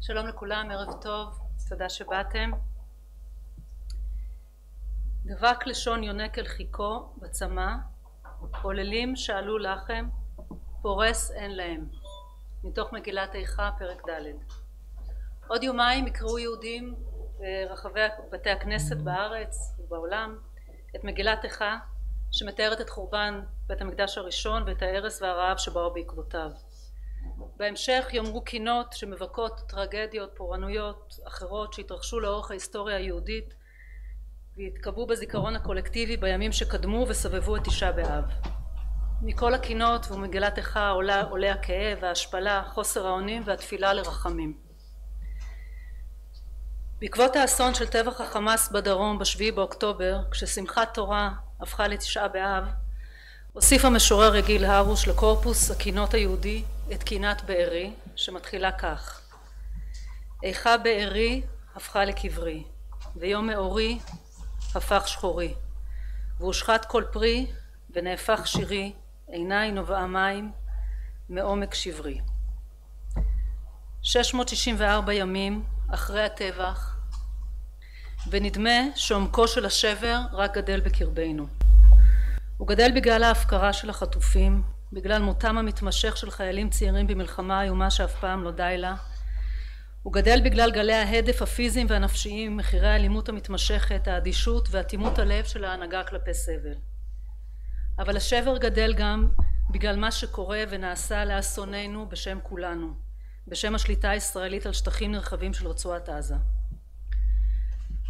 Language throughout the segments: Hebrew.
שלום לכולם, ערב טוב, תודה שבאתם. דבק לשון יונק אל חיכו בצמא, עוללים שאלו לחם, פורס אין להם. מתוך מגילת איכה, פרק ד'. עוד יומיים יקראו יהודים ברחבי בתי הכנסת בארץ ובעולם את מגילת איכה, שמתארת את חורבן בית המקדש הראשון ואת ההרס והרעב שבאו בעקבותיו. בהמשך יאמרו קינות שמבכות טרגדיות פורענויות אחרות שהתרחשו לאורך ההיסטוריה היהודית והתקבעו בזיכרון הקולקטיבי בימים שקדמו וסבבו את תשעה באב. מכל הקינות ומגילת איכה עולה הכאב, ההשפלה, חוסר האונים והתפילה לרחמים. בעקבות האסון של טבח החמאס בדרום ב7 באוקטובר, כששמחת תורה הפכה לתשעה באב, הוסיף המשורר יגיל הרוש לקורפוס הקינות היהודי את קינת בארי, שמתחילה כך: איכה בארי הפכה לקברי, ויום מאורי הפך שחורי, והושחת כל פרי ונהפך שירי, עיניי נובעה מים מעומק שברי. 664 ימים אחרי הטבח, ונדמה שעומקו של השבר רק גדל בקרבנו. הוא גדל בגלל ההפקרה של החטופים, בגלל מותם המתמשך של חיילים צעירים במלחמה איומה שאף פעם לא די לה. הוא גדל בגלל גלי ההדף הפיזיים והנפשיים, מחירי האלימות המתמשכת, האדישות ואטימות הלב של ההנהגה כלפי סבל. אבל השבר גדל גם בגלל מה שקורה ונעשה לאסוננו בשם כולנו, בשם השליטה הישראלית על שטחים נרחבים של רצועת עזה.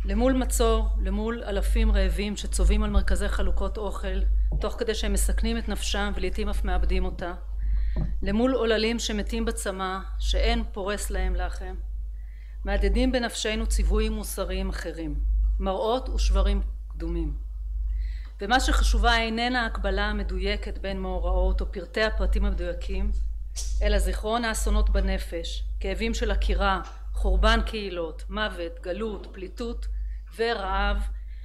למול מצור, למול אלפים רעבים שצובעים על מרכזי חלוקות אוכל, תוך כדי שהם מסכנים את נפשם ולעיתים אף מאבדים אותה, למול עוללים שמתים בצמא, שאין פורס להם לחם, מהדהדים בנפשנו ציוויים מוסריים אחרים, מראות ושברים קדומים. ומה שחשובה איננה הקבלה המדויקת בין מאורעות או פרטי הפרטים המדויקים, אלא זיכרון האסונות בנפש, כאבים של עקירה, חורבן קהילות, מוות, גלות, פליטות ורעב,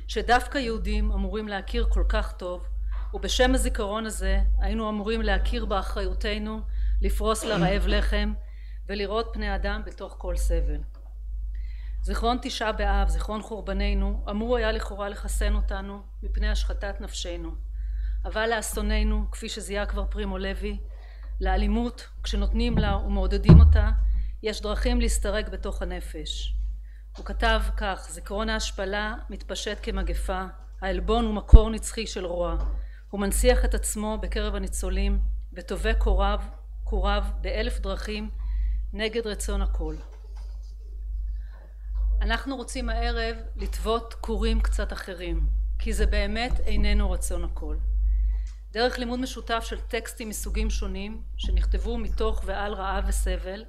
שדווקא יהודים אמורים להכיר כל כך טוב, ובשם הזיכרון הזה היינו אמורים להכיר באחריותנו לפרוס לרעב לחם ולראות פני אדם בתוך כל סבל. זיכרון תשעה באב, זיכרון חורבננו, אמור היה לכאורה לחסן אותנו מפני השחתת נפשנו, אבל לאסוננו, כפי שזיהה כבר פרימו לוי, לאלימות, כשנותנים לה ומעודדים אותה, יש דרכים להסתרק בתוך הנפש. הוא כתב כך: זיכרון ההשפלה מתפשט כמגפה, העלבון הוא מקור נצחי של רוע, הוא מנציח את עצמו בקרב הניצולים וטווה קוריו באלף דרכים נגד רצון הכל. אנחנו רוצים הערב לטוות קורים קצת אחרים, כי זה באמת איננו רצון הכל. דרך לימוד משותף של טקסטים מסוגים שונים שנכתבו מתוך ועל רעב וסבל,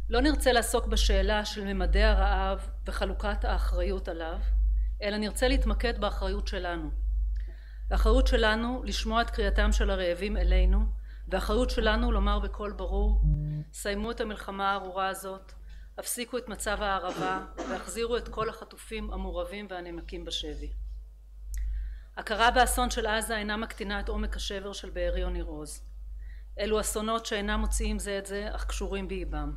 לא נרצה לעסוק בשאלה של ממדי הרעב וחלוקת האחריות עליו, אלא נרצה להתמקד באחריות שלנו. האחריות שלנו לשמוע את קריאתם של הרעבים אלינו, והאחריות שלנו לומר בקול ברור: סיימו את המלחמה הארורה הזאת, הפסיקו את מצב הערבה והחזירו את כל החטופים המורעבים והנמקים בשבי. הכרה באסון של עזה אינה מקטינה את עומק השבר של בארי או ניר עוז. אלו אסונות שאינם מוציאים זה את זה אך קשורים באיבם.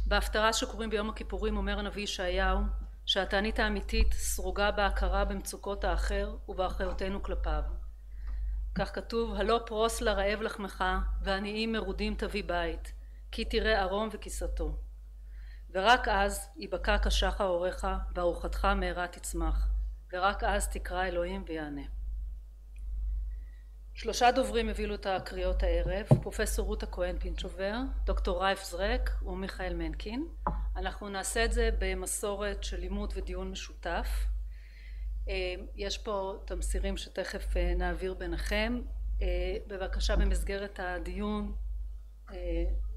בהפטרה שקוראים ביום הכיפורים אומר הנביא ישעיהו שהתענית האמיתית סרוגה בהכרה במצוקות האחר ובאחריותנו כלפיו. כך כתוב: הלא פרוס לרעב לחמך ועניים מרודים תביא בית, כי תראה ערום וכיסתו. ורק אז ייבקע כשחר אורך וארוחתך מהרה תצמח, ורק אז תקרא אלוהים ויענה. שלושה דוברים הבילו את הקריאות הערב: פרופסור רות הכהן פינצ'ובר, דוקטור רייף זרק ומיכאל מנקין. אנחנו נעשה את זה במסורת של לימוד ודיון משותף. יש פה תמסירים שתכף נעביר ביניכם. בבקשה, במסגרת הדיון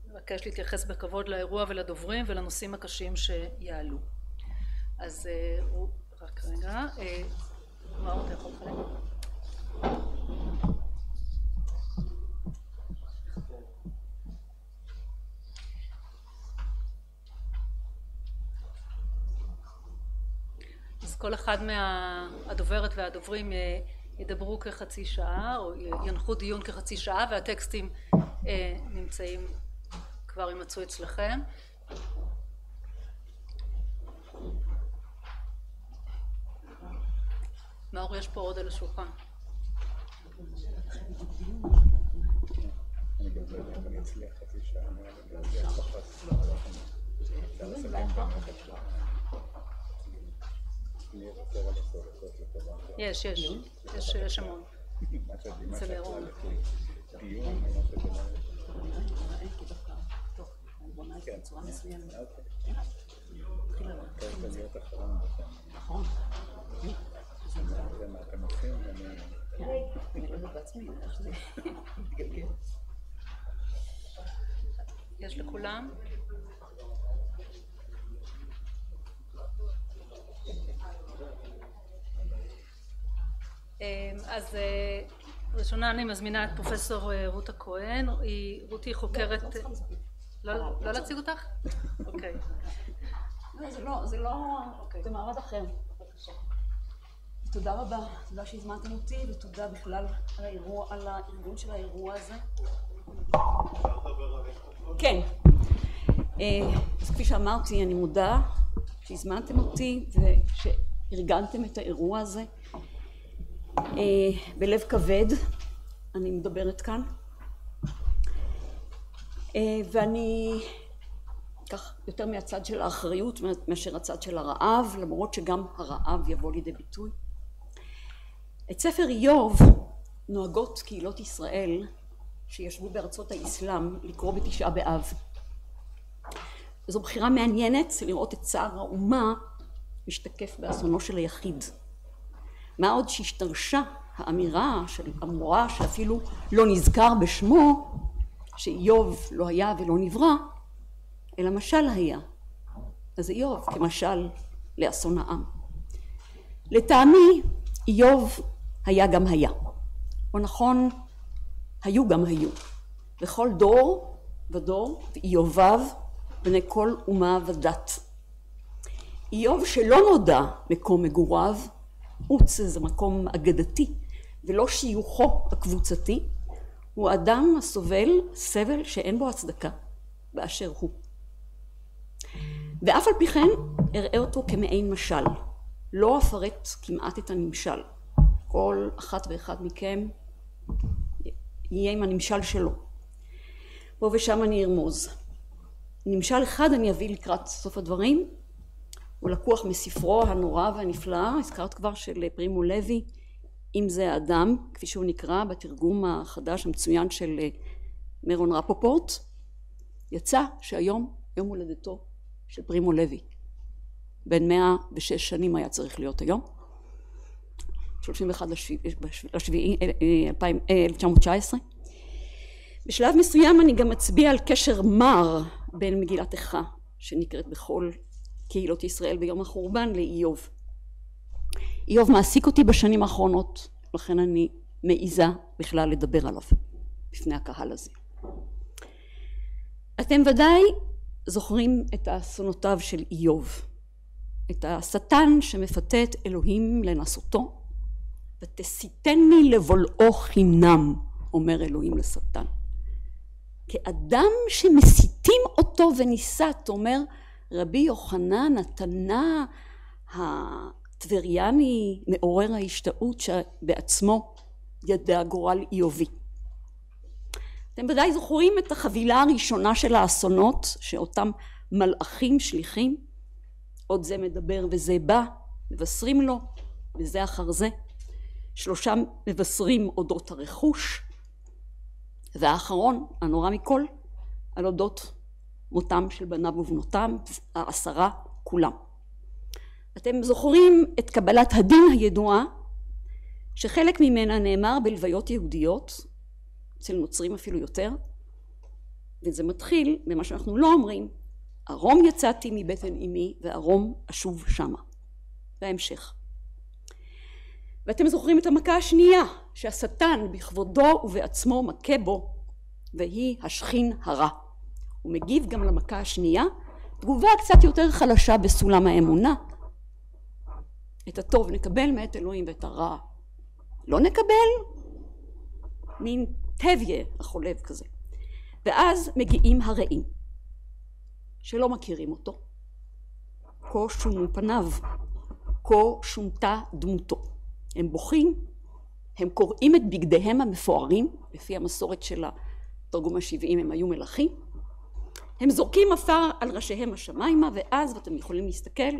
מבקש להתייחס בכבוד לאירוע ולדוברים ולנושאים הקשים שיעלו. אז רק רגע, מה אתה יכול לחלק? אז כל אחד מהדוברת והדוברים ידברו כחצי שעה או ינחו דיון כחצי שעה, והטקסטים נמצאים כבר יימצאו אצלכם. מאור, יש פה עוד על השולחן. אני גם לא יודע, אני אצליח חצי שעה, אני אצליח אפשר לסכם בנושא שלנו. אני אוותר על 10 דקות לטובה. יש המון. מה שאת יכולה לפי דיון, מה שאת יכולה כי דווקא טוב, בוא נעשה בצורה מסוימת. צריך להיות אחרון בכם. נכון. זה מה אתם עושים, אני לא יודעת בעצמי, איך זה מתגלגל. יש לכולם? אז ראשונה אני מזמינה את פרופסור רות הכהן. רותי חוקרת... לא להציג אותך? אוקיי. זה לא, זה מעמד אחר. בבקשה. תודה רבה, תודה שהזמנתם אותי, ותודה בכלל על הארגון של האירוע הזה. כן. אז כפי שאמרתי, אני מודה שהזמנתם אותי ושארגנתם את האירוע הזה. בלב כבד אני מדברת כאן, ואני כך יותר מהצד של האחריות מאשר הצד של הרעב, למרות שגם הרעב יבוא לידי ביטוי. את ספר איוב נוהגות קהילות ישראל שישבו בארצות האסלאם לקרוא בתשעה באב. זו בחירה מעניינת לראות את צער האומה משתקף באסונו של היחיד. מה עוד שהשתרשה האמירה של המורה שאפילו לא נזכר בשמו, שאיוב לא היה ולא נברא, אלא משל היה. אז איוב כמשל לאסון העם. לטעמי איוב היה גם היה. או נכון, היו גם היו. וכל דור ודור ואיוביו בני כל אומה ודת. איוב שלא נודע מקום מגוריו, עוץ איזה מקום אגדתי ולא שיוכו הקבוצתי, הוא אדם הסובל סבל שאין בו הצדקה באשר הוא. ואף על פי כן אראה אותו כמעין משל, לא אפרט כמעט את הנמשל. כל אחת ואחד מכם יהיה עם הנמשל שלו. פה ושם אני ארמוז. נמשל אחד אני אביא לקראת סוף הדברים, הוא לקוח מספרו הנורא והנפלא, הזכרת כבר, של פרימו לוי, אם זה האדם, כפי שהוא נקרא בתרגום החדש המצוין של מרון רפופורט. יצא שהיום יום הולדתו של פרימו לוי. בן 106 שנים היה צריך להיות היום. 31 לשביעי 1919. בשלב מסוים אני גם מצביע על קשר מר בין מגילת איכה, שנקראת בכל קהילות ישראל ביום החורבן, לאיוב. איוב מעסיק אותי בשנים האחרונות, לכן אני מעיזה בכלל לדבר עליו בפני הקהל הזה. אתם ודאי זוכרים את אסונותיו של איוב, את השטן שמפתה את אלוהים לנסותו, ותסיתני לבולעו חינם, אומר אלוהים לשטן. כאדם שמסיתים אותו וניסת, אומר רבי יוחנן התנא הטבריאני מעורר ההשתאות שבעצמו ידע גורל איובי. אתם ודאי זוכרים את החבילה הראשונה של האסונות שאותם מלאכים שליחים, עוד זה מדבר וזה בא, מבשרים לו וזה אחר זה. שלושה מבשרים אודות הרכוש, והאחרון הנורא מכל על אודות מותם של בניו ובנותם, 10 כולם. אתם זוכרים את קבלת הדין הידועה, שחלק ממנה נאמר בלוויות יהודיות, אצל נוצרים אפילו יותר, וזה מתחיל במה שאנחנו לא אומרים, ארום יצאתי מבטן אמי וארום אשוב שמה. בהמשך. ואתם זוכרים את המכה השנייה, שהשטן בכבודו ובעצמו מכה בו, והיא השכין הרע. הוא מגיב גם למכה השנייה, תגובה קצת יותר חלשה בסולם האמונה. את הטוב נקבל מאת אלוהים ואת הרע לא נקבל, מין טביה החולב כזה. ואז מגיעים הרעים, שלא מכירים אותו. כה שונו פניו, כה שונתה דמותו. הם בוכים, הם קוראים את בגדיהם המפוארים, לפי המסורת של התרגום ה-70 הם היו מלכים, הם זורקים עפר על ראשיהם השמיימה, ואז, ואתם יכולים להסתכל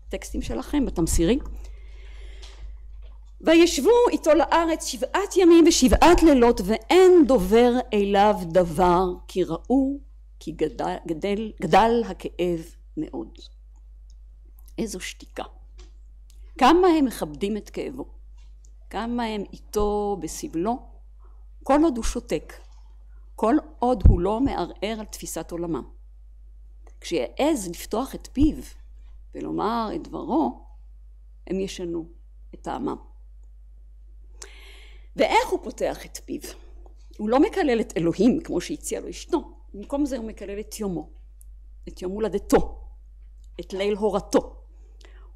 בטקסטים שלכם, בתמסירים, וישבו איתו לארץ 7 ימים ו7 לילות, ואין דובר אליו דבר, כי ראו כי גדל הכאב מאוד. איזו שתיקה. כמה הם מכבדים את כאבו, כמה הם איתו בסבלו, כל עוד הוא שותק, כל עוד הוא לא מערער על תפיסת עולמם. כשיעז לפתוח את פיו ולומר את דברו, הם ישנו את טעמם. ואיך הוא פותח את פיו? הוא לא מקלל את אלוהים כמו שהציע לו אשתו, במקום זה הוא מקלל את יומו, את יום הולדתו, את ליל הורתו.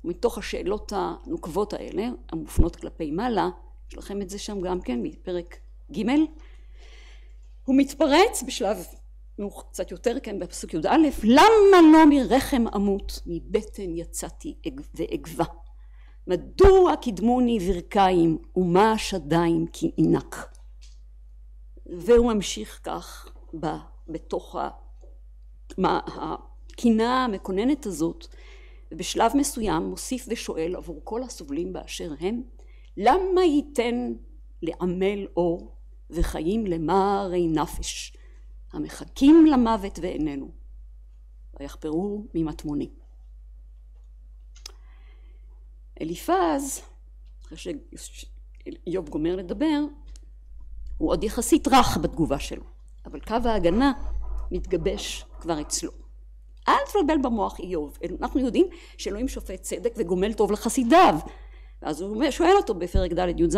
ומתוך השאלות הנוקבות האלה, המופנות כלפי מעלה, יש לכם את זה שם גם כן בפרק ג', הוא מתפרץ בשלב קצת יותר כן בפסוק י"א, למה לא מרחם אמות, מבטן יצאתי ואגבה, מדוע קידמוני ברכיים ומה שדיים כי עינק. והוא ממשיך כך בתוך הקינה המקוננת הזאת, ובשלב מסוים מוסיף ושואל עבור כל הסובלים באשר הם, למה ייתן לעמל אור וחיים למרי נפש המחכים למוות ואיננו, ויחפרו ממטמונים. אליפז, אחרי שאיוב גומר לדבר, הוא עוד יחסית רך בתגובה שלו, אבל קו ההגנה מתגבש כבר אצלו. אל תבלבל במוח איוב, אנחנו יודעים שאלוהים שופט צדק וגומל טוב לחסידיו. ואז הוא שואל אותו בפרק ד' י"ז,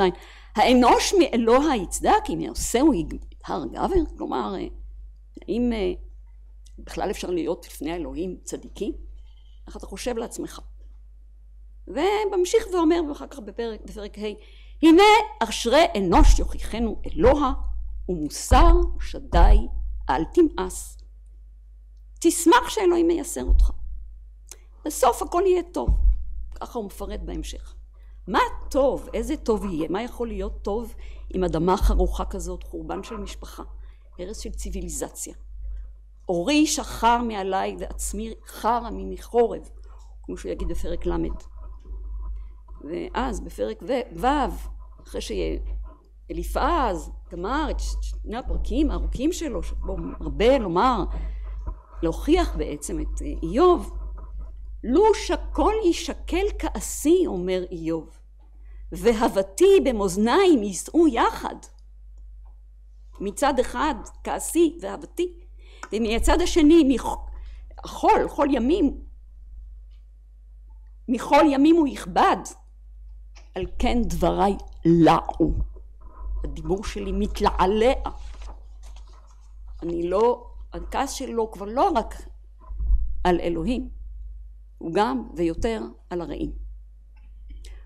האנוש מאלוה יצדק, אם יעשהו הר גבר? כלומר, האם בכלל אפשר להיות לפני האלוהים צדיקים? איך אתה חושב לעצמך? וממשיך ואומר, ואחר כך בפרק ה', הנה אשרי אנוש יוכיחנו אלוה, ומוסר שדי אל תמאס. תשמח שאלוהים מייסר אותך. בסוף הכל יהיה טוב. ככה הוא מפרט בהמשך. מה טוב? איזה טוב יהיה? מה יכול להיות טוב עם אדמה חרוכה כזאת, חורבן של משפחה, הרס של ציוויליזציה? אורי שחר מעליי ועצמי חרא מחורב, כמו שהוא יגיד בפרק ל'. ואז בפרק ו', אחרי שאליפז גמר את שני הפרקים הארוכים שלו, שבו הרבה לומר, להוכיח בעצם את איוב, לו שכל ישקל כעסי, אומר איוב, והבתי במאזניים יישאו יחד. מצד אחד כעסי והבתי, ומצד השני חול ימים, מכל ימים הוא יכבד, על כן דבריי לעו. הדיבור שלי מתלעלע. הכעס שלו כבר לא רק על אלוהים, הוא גם ויותר על הרעים.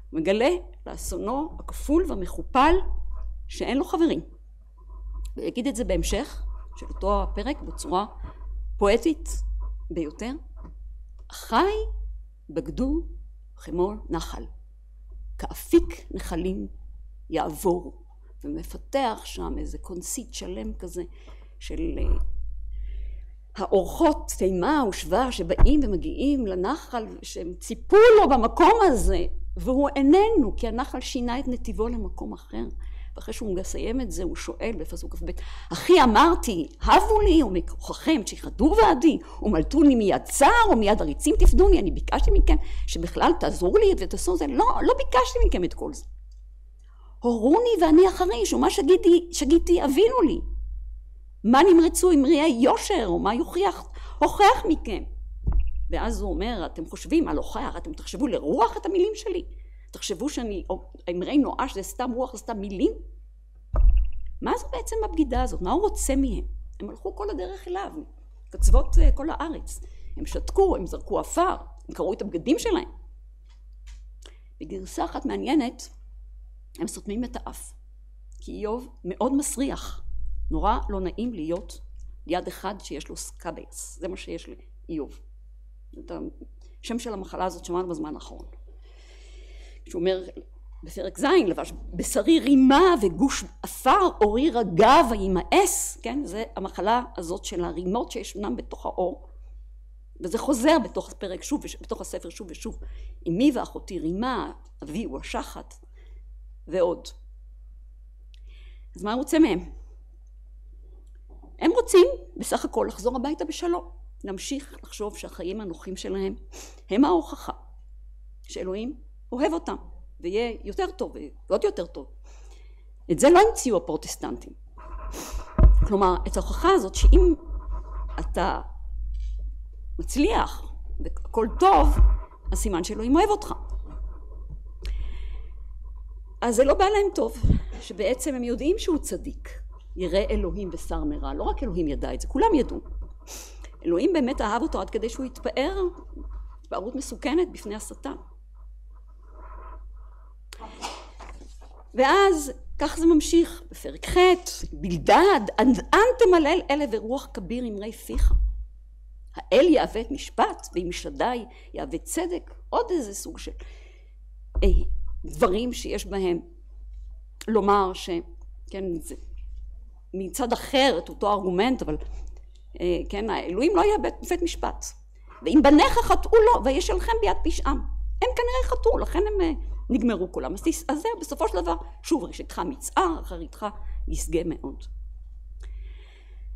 הוא מגלה לאסונו הכפול והמכופל שאין לו חברים. ויגיד את זה בהמשך של אותו הפרק בצורה פואטית ביותר. אחי בגדו כמו נחל, כאפיק נחלים יעבור, ומפתח שם איזה קונסיט שלם כזה של האורחות תימה ושבע שבאים ומגיעים לנחל, שהם ציפו לו במקום הזה, והוא איננו, כי הנחל שינה את נתיבו למקום אחר. ואחרי שהוא מסיים את זה, הוא שואל בפסוק כ"ב, אחי אמרתי, הבו לי ומכוחכם שיחדו ועדי, ומלטוני מיד צער ומיד עריצים תפדוני, אני ביקשתי מכם שבכלל תעזרו לי ותעשו זה, לא ביקשתי מכם את כל זה. הורוני ואני אחריש, ומה שגיתי אבינו לי. מה נמרצו אמרי היושר, או מה הוכח מכם? ואז הוא אומר, אתם חושבים על הוכח, אתם תחשבו לרוח את המילים שלי? תחשבו שאני, אמרי נואש זה סתם רוח, זה סתם מילים? מה זו בעצם הבגידה הזאת? מה הוא רוצה מהם? הם הלכו כל הדרך אליו, קצוות כל הארץ. הם שתקו, הם זרקו עפר, הם קראו את הבגדים שלהם. בגרסה אחת מעניינת, הם סותמים את האף. כי איוב מאוד מסריח. נורא לא נעים להיות ליד אחד שיש לו סקאבייס, זה מה שיש לאיוב. את השם של המחלה הזאת שמענו בזמן האחרון. כשהוא אומר בפרק ז', לבש בשרי רימה וגוש עפר, אורי רגע וימאס, כן? זה המחלה הזאת של הרימות שישנם בתוך האור, וזה חוזר בתוך הפרק שוב, בתוך הספר שוב ושוב. אמי ואחותי רימה, אבי הוא השחת, ועוד. אז מה הוא רוצה מהם? הם רוצים בסך הכל לחזור הביתה בשלום, להמשיך לחשוב שהחיים הנוחים שלהם הם ההוכחה שאלוהים אוהב אותם ויהיה יותר טוב ועוד יותר טוב. את זה לא המציאו הפרוטסטנטים. כלומר, את ההוכחה הזאת שאם אתה מצליח והכל טוב, הסימן שאלוהים אוהב אותך. אז זה לא בא להם טוב, שבעצם הם יודעים שהוא צדיק, ירא אלוהים ושר מרע. לא רק אלוהים ידע את זה, כולם ידעו. אלוהים באמת אהב אותו עד כדי שהוא התפאר התפארות מסוכנת בפני השטן. ואז כך זה ממשיך בפרק ח', בלדד אן תמלל אלה ורוח כביר אמרי פיך. האל יהווה את משפט ועם שדי יהווה צדק. עוד איזה סוג של דברים שיש בהם לומר שכן, זה מצד אחר את אותו ארגומנט, אבל כן, האלוהים לא יהיה בית משפט. ואם בניך חטאו לו וישלחם ביד פשעם, הם כנראה חטאו, לכן הם נגמרו כולם. אז זה בסופו של דבר, שוב, ראשיתך מצער, אחריתך ישגה מאוד.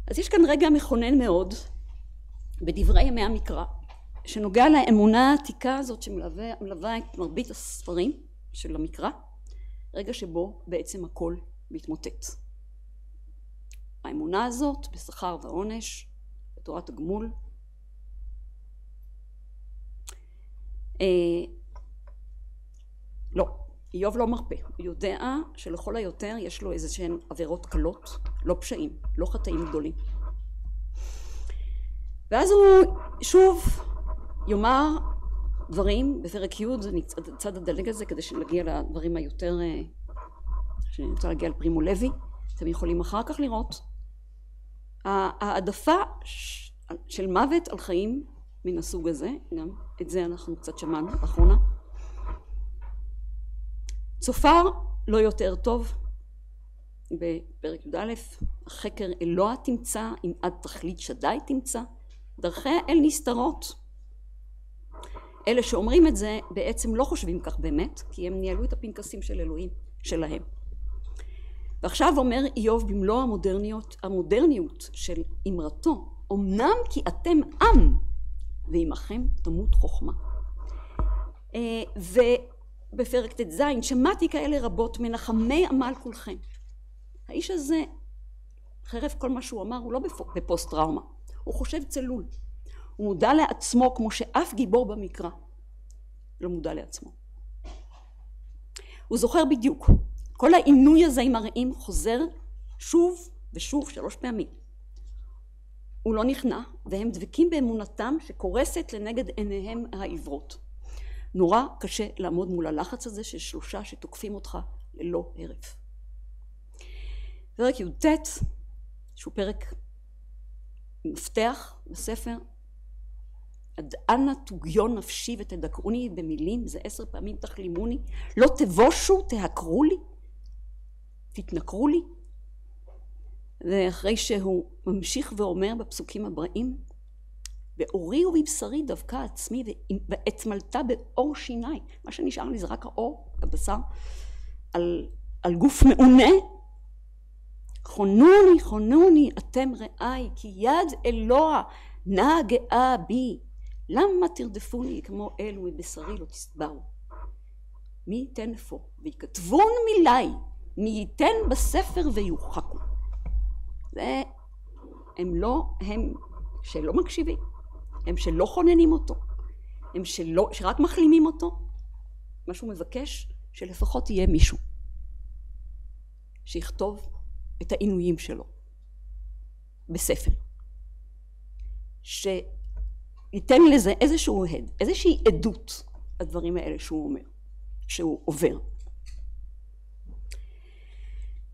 אז יש כאן רגע מכונן מאוד בדברי ימי המקרא, שנוגע לאמונה העתיקה הזאת שמלווה את מרבית הספרים של המקרא, רגע שבו בעצם הכל מתמוטט. האמונה הזאת בשכר ועונש, בתורת הגמול, לא, איוב לא מרפא. הוא יודע שלכל היותר יש לו איזה שהן עבירות קלות, לא פשעים, לא חטאים גדולים. ואז הוא שוב יאמר דברים בפרק י', אני צד הדלג הזה כדי שנגיע לדברים היותר, שאני רוצה להגיע לפרימו לוי, אתם יכולים אחר כך לראות. העדפה של מוות על חיים מן הסוג הזה, גם את זה אנחנו קצת שמענו לאחרונה. צופר לא יותר טוב, בפרק י"א, החקר אלוה תמצא, אם עד תכלית שדי תמצא, דרכי האל נסתרות. אלה שאומרים את זה בעצם לא חושבים כך באמת, כי הם ניהלו את הפנקסים של אלוהים שלהם. ועכשיו אומר איוב במלוא המודרניות של אמרתו, אמנם כי אתם עם, ועמכם תמות חוכמה. ובפרק ט"ז, שמעתי כאלה רבות מנחמי עמל כולכם. האיש הזה, חרף כל מה שהוא אמר, הוא לא בפוסט טראומה, הוא חושב צלול. הוא מודע לעצמו כמו שאף גיבור במקרא לא מודע לעצמו. הוא זוכר בדיוק. כל העינוי הזה עם הרעים חוזר שוב ושוב 3 פעמים. הוא לא נכנע, והם דבקים באמונתם שקורסת לנגד עיניהם העיוורות. נורא קשה לעמוד מול הלחץ הזה של 3 שתוקפים אותך ללא הרף. פרק י"ט, שהוא פרק מפתח בספר, עד אנה תוגיון נפשי ותדכאוני במילים, זה 10 פעמים תחלימוני, לא תבושו, תהקרו לי, תתנכרו לי. ואחרי שהוא ממשיך ואומר בפסוקים הבאים, באורי ובבשרי דווקא עצמי ואצמלתה באור שיניי, מה שנשאר לי זה רק האור, הבשר, על גוף מעונה. חונוני, חונוני, אתם רעי, כי יד אלוה נעה גאה בי. למה תרדפוני כמו אלו מבשרי לא תסברו? מי ייתן אפוא ויכתבון מילי, מי ייתן בספר ויוחקו. הם שלא מקשיבים, הם שלא חוננים אותו, הם שרק מחלימים אותו. מה שהוא מבקש שלפחות יהיה מישהו שיכתוב את העינויים שלו בספר, שייתן לזה איזשהו הד, איזושהי עדות הדברים האלה שהוא אומר, שהוא עובר.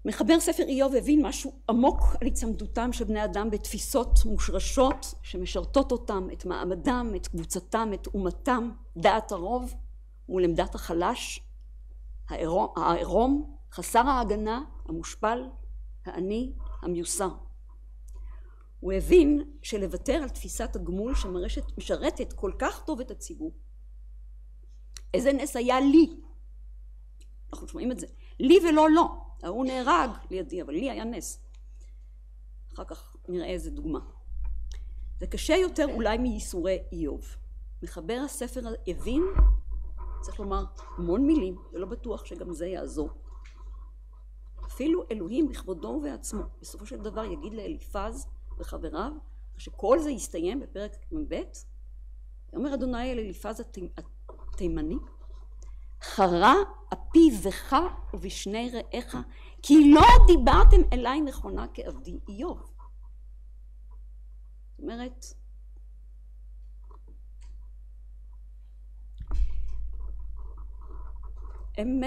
מחבר ספר איוב הבין משהו עמוק על הצמדותם של בני אדם בתפיסות מושרשות שמשרתות אותם, את מעמדם, את קבוצתם, את אומתם, דעת הרוב מול עמדת החלש, העירום, חסר ההגנה, המושפל, העני, המיוסר. הוא הבין שלוותר על תפיסת הגמול שמשרתת כל כך טוב את הציבור. איזה נס היה לי, אנחנו שומעים את זה, לי ולא לא, הוא נהרג לידי, אבל לי היה נס. אחר כך נראה איזה דוגמה. זה קשה יותר אולי מייסורי איוב. מחבר הספר הבין, צריך לומר המון מילים, ולא בטוח שגם זה יעזור. אפילו אלוהים בכבודו ובעצמו, בסופו של דבר יגיד לאליפז וחבריו, שכל זה יסתיים בפרק מ"ב, אומר אדוני אל אליפז התימני, חרה אפי בך ובשני רעיך, כי לא דיברתם אליי נכונה כעבדי איוב. זאת אומרת, הם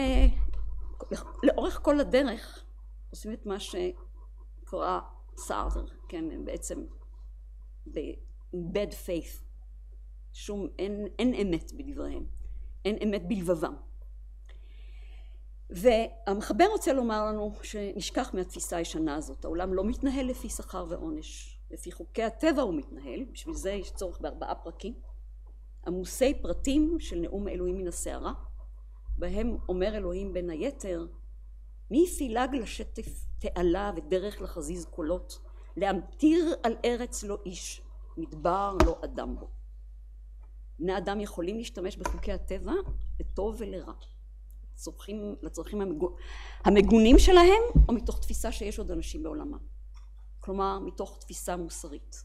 לאורך כל הדרך עושים את מה שקרא סארטר, כן, הם בעצם ב-bad faith, אין אמת בדבריהם, אין אמת בלבבם. והמחבר רוצה לומר לנו שנשכח מהתפיסה הישנה הזאת, העולם לא מתנהל לפי שכר ועונש, לפי חוקי הטבע הוא מתנהל, בשביל זה יש צורך ב4 פרקים, עמוסי פרטים של נאום אלוהים מן הסערה, בהם אומר אלוהים בין היתר, מי פילג לשטף תעלה ודרך לחזיז קולות, להמטיר על ארץ לא איש, מדבר לא אדם בו. בני אדם יכולים להשתמש בחוקי הטבע לטוב ולרע, לצרכים המגונים שלהם, או מתוך תפיסה שיש עוד אנשים בעולמם. כלומר, מתוך תפיסה מוסרית.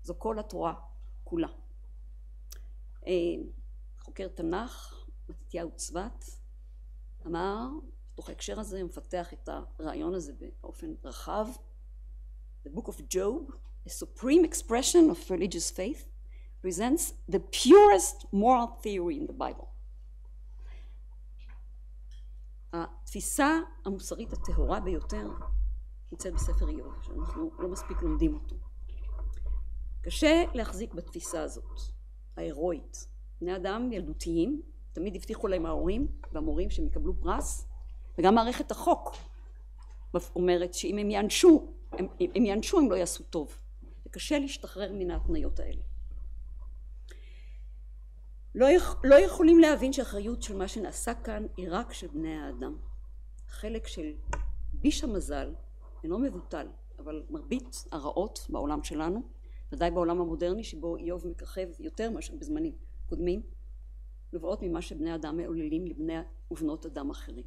זו כל התורה כולה. חוקר תנ"ך, מתתיהו צבת, אמר, בתוך ההקשר הזה, הוא מפתח את הרעיון הזה באופן רחב, The book of Job, a supreme expression of religious faith, presents the purest moral theory in the Bible. התפיסה המוסרית הטהורה ביותר נמצאת בספר איוב, שאנחנו לא מספיק לומדים אותו. קשה להחזיק בתפיסה הזאת, ההירואית. בני אדם ילדותיים, תמיד הבטיחו להם ההורים והמורים שהם יקבלו פרס, וגם מערכת החוק אומרת שאם הם ינשו הם לא יעשו טוב. וקשה להשתחרר מן ההתניות האלה. לא יכולים להבין שהאחריות של מה שנעשה כאן היא רק של בני האדם. החלק של ביש המזל אינו מבוטל, אבל מרבית הרעות בעולם שלנו, ודאי בעולם המודרני שבו איוב מככב יותר מאשר בזמנים קודמים, נובעות ממה שבני אדם מעוללים לבני ובנות אדם אחרים.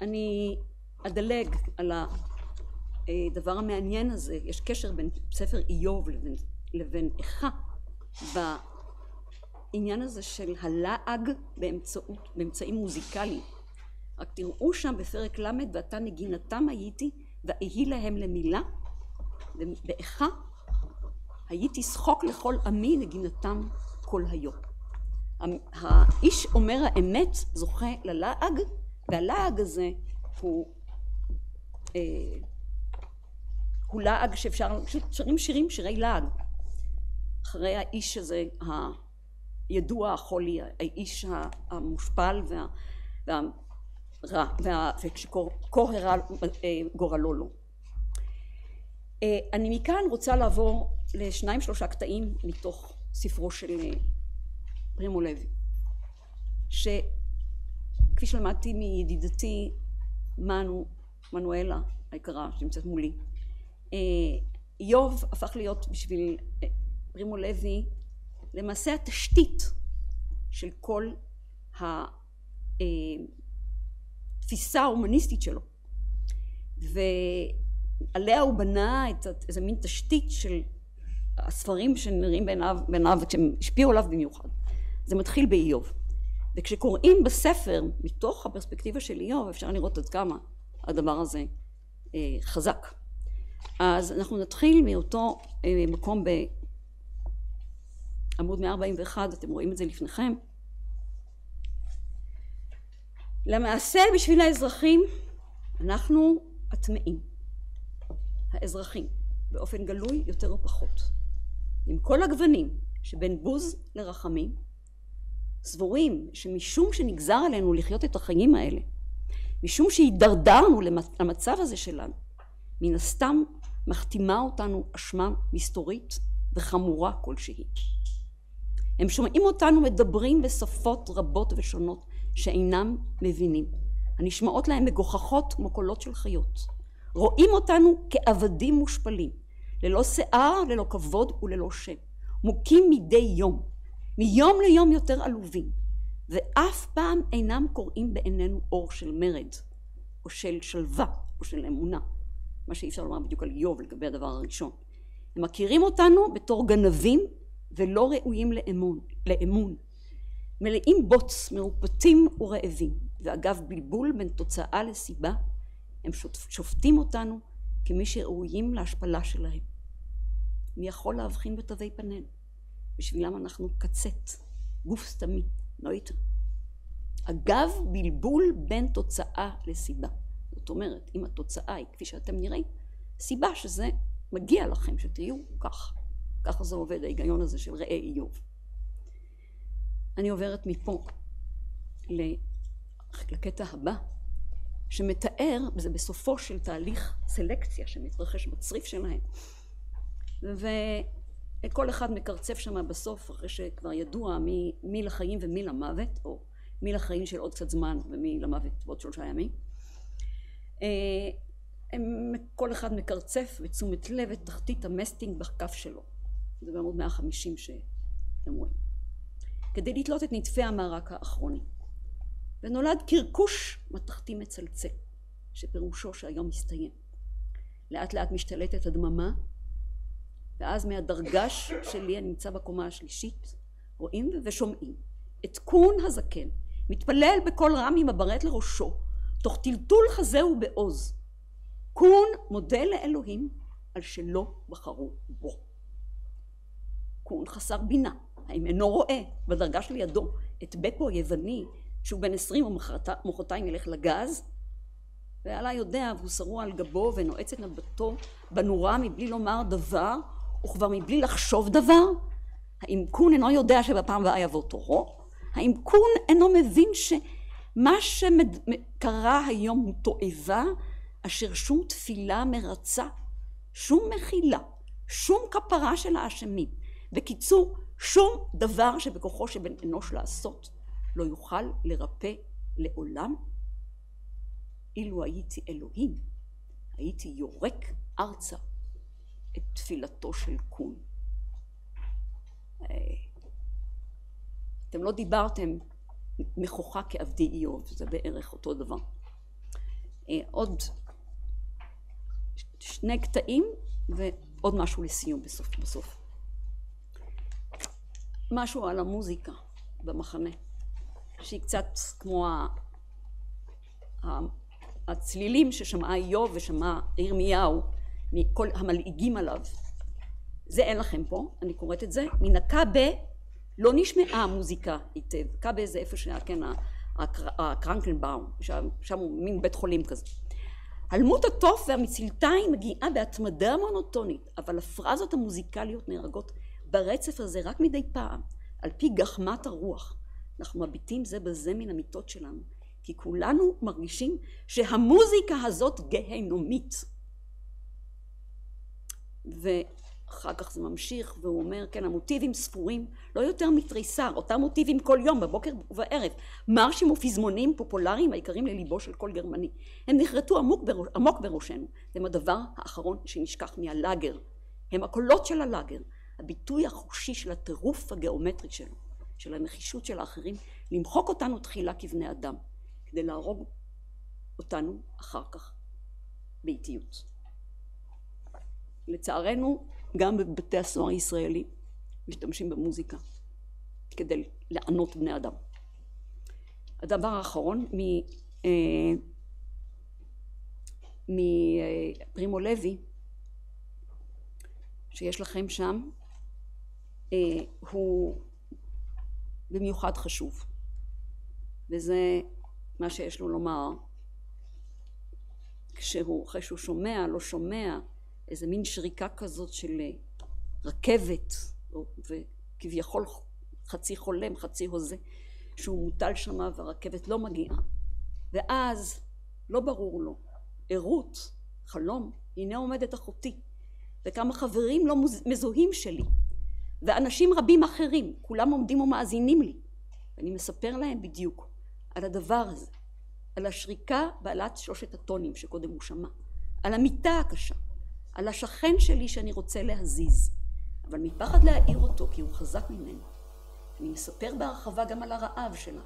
אני אדלג על הדבר המעניין הזה. יש קשר בין ספר איוב לבין איכה בעניין הזה של הלעג באמצעים מוזיקליים. רק תראו שם בפרק ל' ואתה נגינתם הייתי ואהי להם למילה, ובאיכה הייתי שחוק לכל עמי נגינתם כל היום. האיש אומר האמת זוכה ללעג, והלעג הזה הוא לעג שאפשר, פשוט שרים שירי לעג אחרי האיש הזה הידוע החולי, האיש המושפל וכשכה הרע גורלו לו. אני מכאן רוצה לעבור ל2-3 קטעים מתוך ספרו של פרימו לוי, שכפי שלמדתי מידידתי מנואלה היקרה שנמצאת מולי, איוב הפך להיות בשביל פרימו לוי למעשה התשתית של כל התפיסה ההומניסטית שלו, ועליה הוא בנה איזה מין תשתית של הספרים שנראים בעיניו וכשהם השפיעו עליו במיוחד. זה מתחיל באיוב, וכשקוראים בספר מתוך הפרספקטיבה של איוב אפשר לראות עד כמה הדבר הזה חזק. אז אנחנו נתחיל מאותו מקום בעמוד 141, אתם רואים את זה לפניכם. למעשה בשביל האזרחים אנחנו הטמאים, האזרחים, באופן גלוי יותר או פחות, עם כל הגוונים שבין בוז לרחמים, סבורים שמשום שנגזר עלינו לחיות את החיים האלה, משום שהידרדרנו למצב הזה שלנו, מן הסתם מחתימה אותנו אשמה מסתורית וחמורה כלשהי. הם שומעים אותנו מדברים בשפות רבות ושונות שאינם מבינים, הנשמעות להם מגוחכות כמו קולות של חיות. רואים אותנו כעבדים מושפלים, ללא שיער, ללא כבוד וללא שם, מוכים מדי יום, מיום ליום יותר עלובים, ואף פעם אינם קוראים בעינינו אור של מרד, או של שלווה, או של אמונה, מה שאי אפשר לומר בדיוק על איוב לגבי הדבר הראשון. הם מכירים אותנו בתור גנבים ולא ראויים לאמון, מלאים בוץ, מרופטים ורעבים, ואגב בלבול בין תוצאה לסיבה, הם שופטים אותנו כמי שראויים להשפלה שלהם. מי יכול להבחין בתווי פנינו? בשבילם אנחנו קצת, גוף סתמי, לא יותר. אגב בלבול בין תוצאה לסיבה. זאת אומרת, אם התוצאה היא כפי שאתם נראים, סיבה שזה מגיע לכם שתהיו כך. ככה זה עובד ההיגיון הזה של ראה איוב. אני עוברת מפה לקטע הבא, שמתאר, וזה בסופו של תהליך סלקציה שמתרחש בצריף שלהם, וכל אחד מקרצף שם בסוף, אחרי שכבר ידוע מי לחיים ומי למוות, או מי לחיים של עוד קצת זמן ומי למוות בעוד 3 ימים. כל אחד מקרצף בתשומת לב את תחתית המסטינג בכף שלו. זה בעמוד 150 שאתם רואים. כדי לתלות את נטפי המערק האחרונים. ונולד קרקוש מתכתי מצלצל, שפירושו שהיום מסתיים. לאט לאט משתלטת הדממה, ואז מהדרגש שלי הנמצא בקומה השלישית, רואים ושומעים את קון הזקן, מתפלל בקול רם עם הברט לראשו, תוך טלטול חזה ובעוז. קון מודה לאלוהים על שלא בחרו בו. קון חסר בינה, האם אינו רואה בדרגה שלידו את בפו היווני שהוא בן 20 ומחרתיים ילך לגז, ועלה יודע והוא שרוע על גבו ונועץ את מבטו בנורה מבלי לומר דבר וכבר מבלי לחשוב דבר? האם קון אינו יודע שבפעם הבאה יבוא תורו? האם קון אינו מבין שמה שקרה היום הוא תועבה אשר שום תפילה מרצה, שום מחילה, שום כפרה של האשמים, בקיצור שום דבר שבכוחו שבן אנוש לעשות לא יוכל לרפא לעולם? אילו הייתי אלוהים, הייתי יורק ארצה את תפילתו של קון. אתם לא דיברתם מכוחה כעבדי איוב, זה בערך אותו דבר. עוד 2 קטעים ועוד משהו לסיום בסוף. משהו על המוזיקה במחנה, שהיא קצת כמו הצלילים ששמעה איוב ושמעה ירמיהו מכל המלעיגים עליו. זה אין לכם פה, אני קוראת את זה. מן הקאבה לא נשמעה המוזיקה היטב. קאבה זה איפה שהיה, כן, הקרנקנבאום, שם הוא מין בית חולים כזה. הלמות התוף והמצלתיים מגיעה בהתמדה מונוטונית, אבל הפרזות המוזיקליות נהרגות ברצף הזה רק מדי פעם, על פי גחמת הרוח. אנחנו מביטים זה בזה מן המיטות שלנו, כי כולנו מרגישים שהמוזיקה הזאת גהנומית. ואחר כך זה ממשיך והוא אומר, כן, המוטיבים ספורים, לא יותר מתריסר, אותם מוטיבים כל יום, בבוקר ובערב, מרשים ופזמונים פופולריים העיקרים לליבו של כל גרמני. הם נחרטו עמוק בראשנו, הם הדבר האחרון שנשכח מהלאגר, הם הקולות של הלאגר, הביטוי החושי של הטירוף הגיאומטרי שלו, של הנחישות של האחרים, למחוק אותנו תחילה כבני אדם, כדי להרוג אותנו אחר כך באיטיות. לצערנו, גם בבתי הסוהר הישראלי משתמשים במוזיקה כדי לענות בני אדם. הדבר האחרון מפרימו לוי, שיש לכם שם, הוא במיוחד חשוב, וזה מה שיש לו לומר, אחרי שהוא שומע, לא שומע, איזה מין שריקה כזאת של רכבת, וכביכול חצי חולם, חצי הוזה, שהוא מוטל שמה והרכבת לא מגיעה. ואז לא ברור לו, ערות, חלום, הנה עומדת אחותי, וכמה חברים לא מזוהים שלי, ואנשים רבים אחרים, כולם עומדים ומאזינים לי. אני מספר להם בדיוק על הדבר הזה, על השריקה בעלת 3 הטונים שקודם הוא שמע, על המיטה הקשה, על השכן שלי שאני רוצה להזיז, אבל מפחד להעיר אותו כי הוא חזק ממנו. אני מספר בהרחבה גם על הרעב שלה,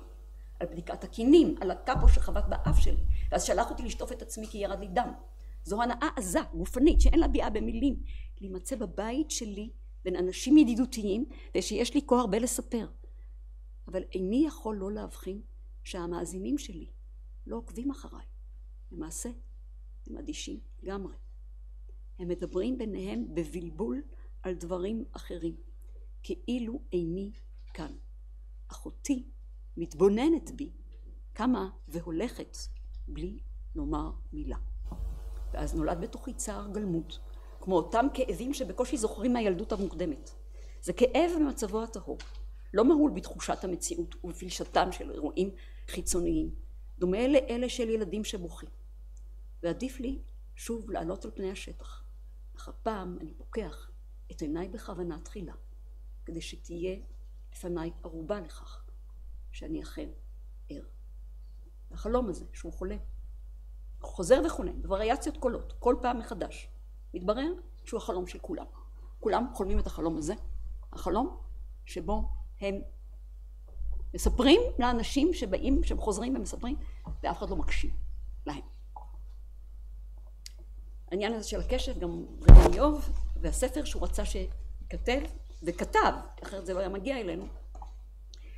על בדיקת הכינים, על הקאפו שחבט באף שלי, ואז שלח אותי לשטוף את עצמי כי ירד לי דם. זו הנאה עזה, גופנית, שאין לה ביעה במילים, להימצא בבית שלי בין אנשים ידידותיים, ושיש לי כה הרבה לספר. אבל איני יכול לא להבחין שהמאזינים שלי לא עוקבים אחריי. למעשה, הם אדישים לגמרי. הם מדברים ביניהם בבלבול על דברים אחרים, כאילו איני כאן. אחותי מתבוננת בי, קמה והולכת בלי לומר מילה. ואז נולד בתוכי צער גלמות, כמו אותם כאבים שבקושי זוכרים מהילדות המוקדמת. זה כאב במצבו הטהור, לא מהול בתחושת המציאות ובפלשתם של אירועים חיצוניים, דומה לאלה של ילדים שבוכים. ועדיף לי שוב לעלות על פני השטח, אך הפעם אני פוקח את עיניי בכוונה תחילה, כדי שתהיה לפניי ערובה לכך שאני אכן ער. החלום הזה שהוא חולם, הוא חוזר וחולם בווריאציות קולות, כל פעם מחדש. מתברר שהוא החלום של כולם. כולם חולמים את החלום הזה, החלום שבו הם מספרים לאנשים שבאים, שהם חוזרים ומספרים, ואף אחד לא מקשיב להם. העניין הזה של הקשב, גם איוב, והספר שהוא רצה שכתב, וכתב, אחרת זה לא היה מגיע אלינו,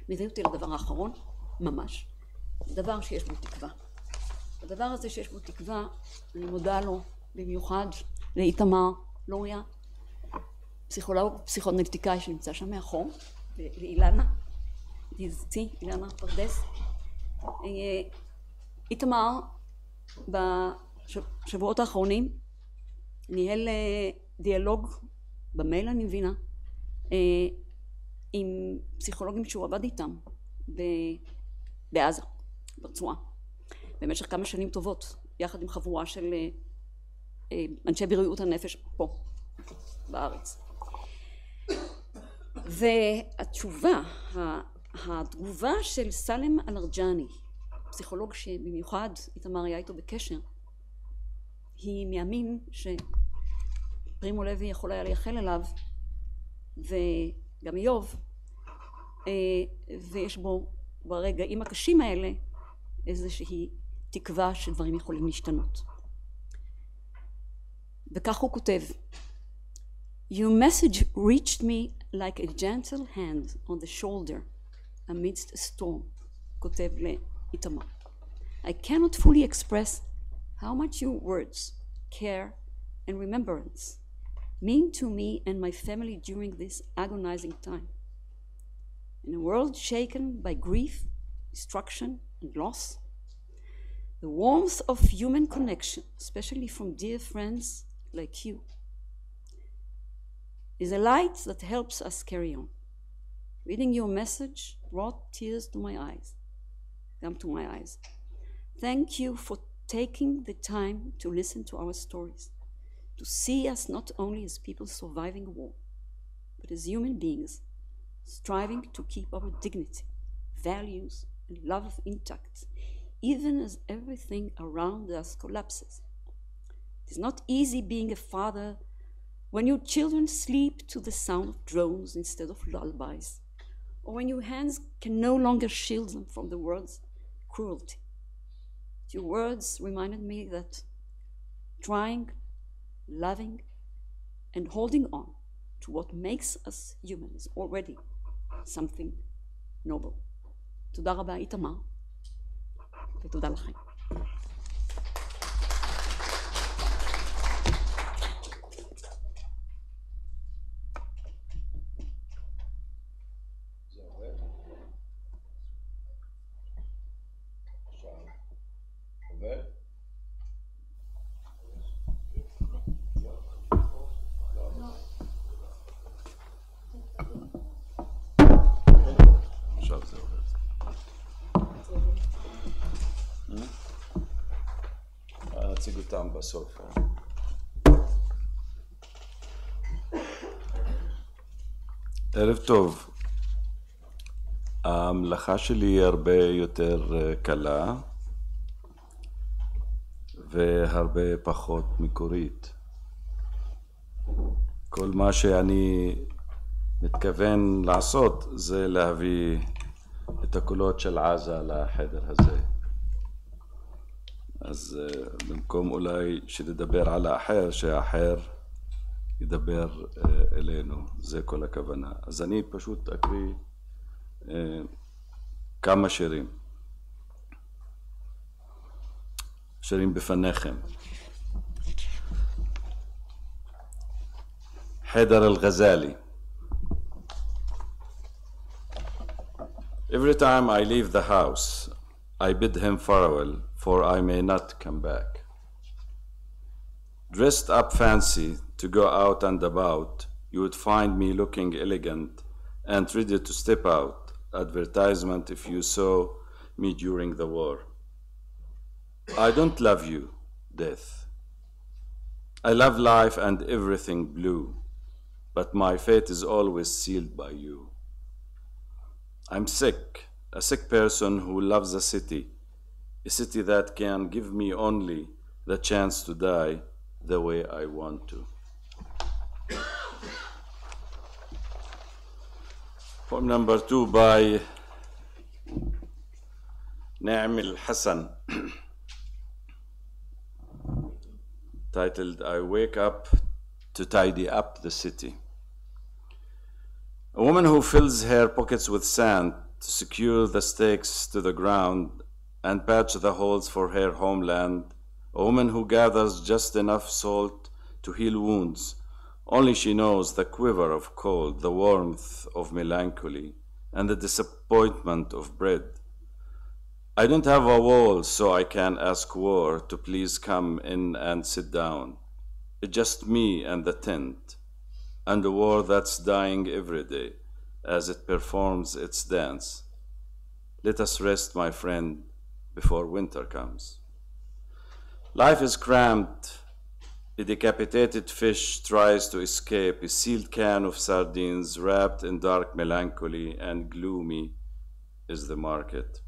מביא אותי לדבר האחרון, ממש. דבר שיש בו תקווה. הדבר הזה שיש בו תקווה, אני מודה לו במיוחד לאיתמר לוריה, פסיכולוג, פסיכואנליטיקאי שנמצא שם מאחור, ואילנה, ידידתי, אילנה פרדס. איתמר בשבועות האחרונים ניהל דיאלוג במייל, אני מבינה, עם פסיכולוגים שהוא עבד איתם בעזה, ברצועה, במשך כמה שנים טובות, יחד עם חבורה של אנשי בריאות הנפש פה בארץ. והתשובה, התגובה של סלם אלרג'אני, פסיכולוג שבמיוחד איתמר היה איתו בקשר, היא מהמין שפרימו לוי יכול היה לייחל אליו, וגם איוב, ויש בו ברגעים הקשים האלה איזושהי תקווה שדברים יכולים להשתנות. וכך הוא כותב: Your message reached me like a gentle hand on the shoulder amidst a storm. כותב לאיתמר. I cannot fully express how much your words, care and remembrance mean to me and my family during this agonizing time. In a world shaken by grief, destruction and loss, the warmth of human connection, especially from dear friends like you, is a light that helps us carry on. Reading your message brought tears to my eyes. Thank you for taking the time to listen to our stories, to see us not only as people surviving a war, but as human beings striving to keep our dignity, values, and love intact, even as everything around us collapses. It is not easy being a father when your children sleep to the sound of drones instead of lullabies, or when your hands can no longer shield them from the world's cruelty. Your words reminded me that trying, loving, and holding on to what makes us human is already something noble. תודה רבה איתמר, ותודה לכם. עכשיו אותם בסוף. ערב טוב. המלאכה שלי היא הרבה יותר קלה והרבה פחות מקורית. כל מה שאני מתכוון לעשות זה להביא את הקולות של עזה לחדר הזה. אז במקום אולי שנדבר על האחר, שהאחר ידבר אלינו, זה כל הכוונה. אז אני פשוט אקריא כמה שירים בפניכם. حيدر الغزالي. Every time I leave the house, I bid him farewell, for I may not come back. Dressed up fancy to go out and about, you would find me looking elegant and ready to step out. Advertisement if you saw me during the war. I don't love you, death. I love life and everything blue, but my fate is always sealed by you. I'm sick, a sick person who loves a city that can give me only the chance to die the way I want to. Poem number 2 by Naim al-Hassan, titled I Wake Up to Tidy Up the City. A woman who fills her pockets with sand to secure the stakes to the ground and patch the holes for her homeland. A woman who gathers just enough salt to heal wounds. Only she knows the quiver of cold, the warmth of melancholy, and the disappointment of bread. I don't have a wall so I can ask war to please come in and sit down. It's just me and the tent, and a war that's dying every day as it performs its dance. Let us rest, my friend, before winter comes. Life is cramped. A decapitated fish tries to escape a sealed can of sardines wrapped in dark melancholy, and gloomy is the market.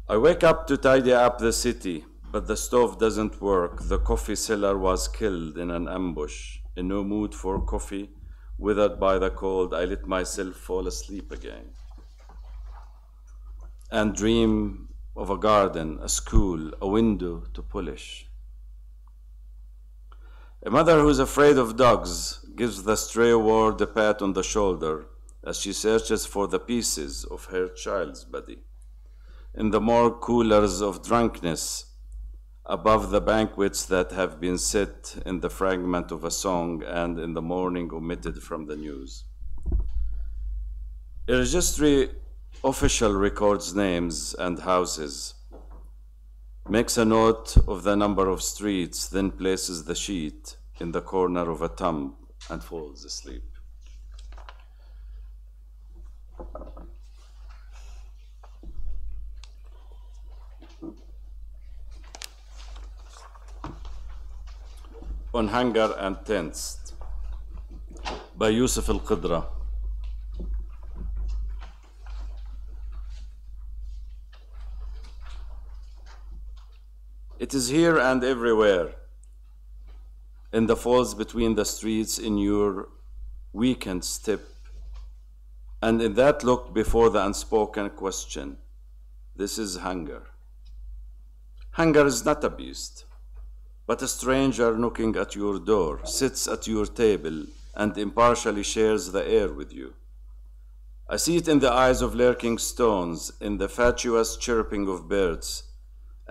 I wake up to tidy up the city, but the stove doesn't work. The coffee seller was killed in an ambush. In no mood for coffee, withered by the cold, I let myself fall asleep again and dream of a garden, a school, a window to polish. A mother who's afraid of dogs gives the stray ward a pat on the shoulder as she searches for the pieces of her child's body. In the morgue coolers of drunkenness, above the banquets that have been set in the fragment of a song and in the morning omitted from the news. A registry official records names and houses, makes a note of the number of streets, then places the sheet in the corner of a tomb and falls asleep. On Hunger and Thirst by Yusuf al-Qidra. It is here and everywhere, in the falls between the streets, in your weakened step, and in that look before the unspoken question. This is hunger. Hunger is not a beast, but a stranger knocking at your door, sits at your table, and impartially shares the air with you. I see it in the eyes of lurking stones, in the fatuous chirping of birds,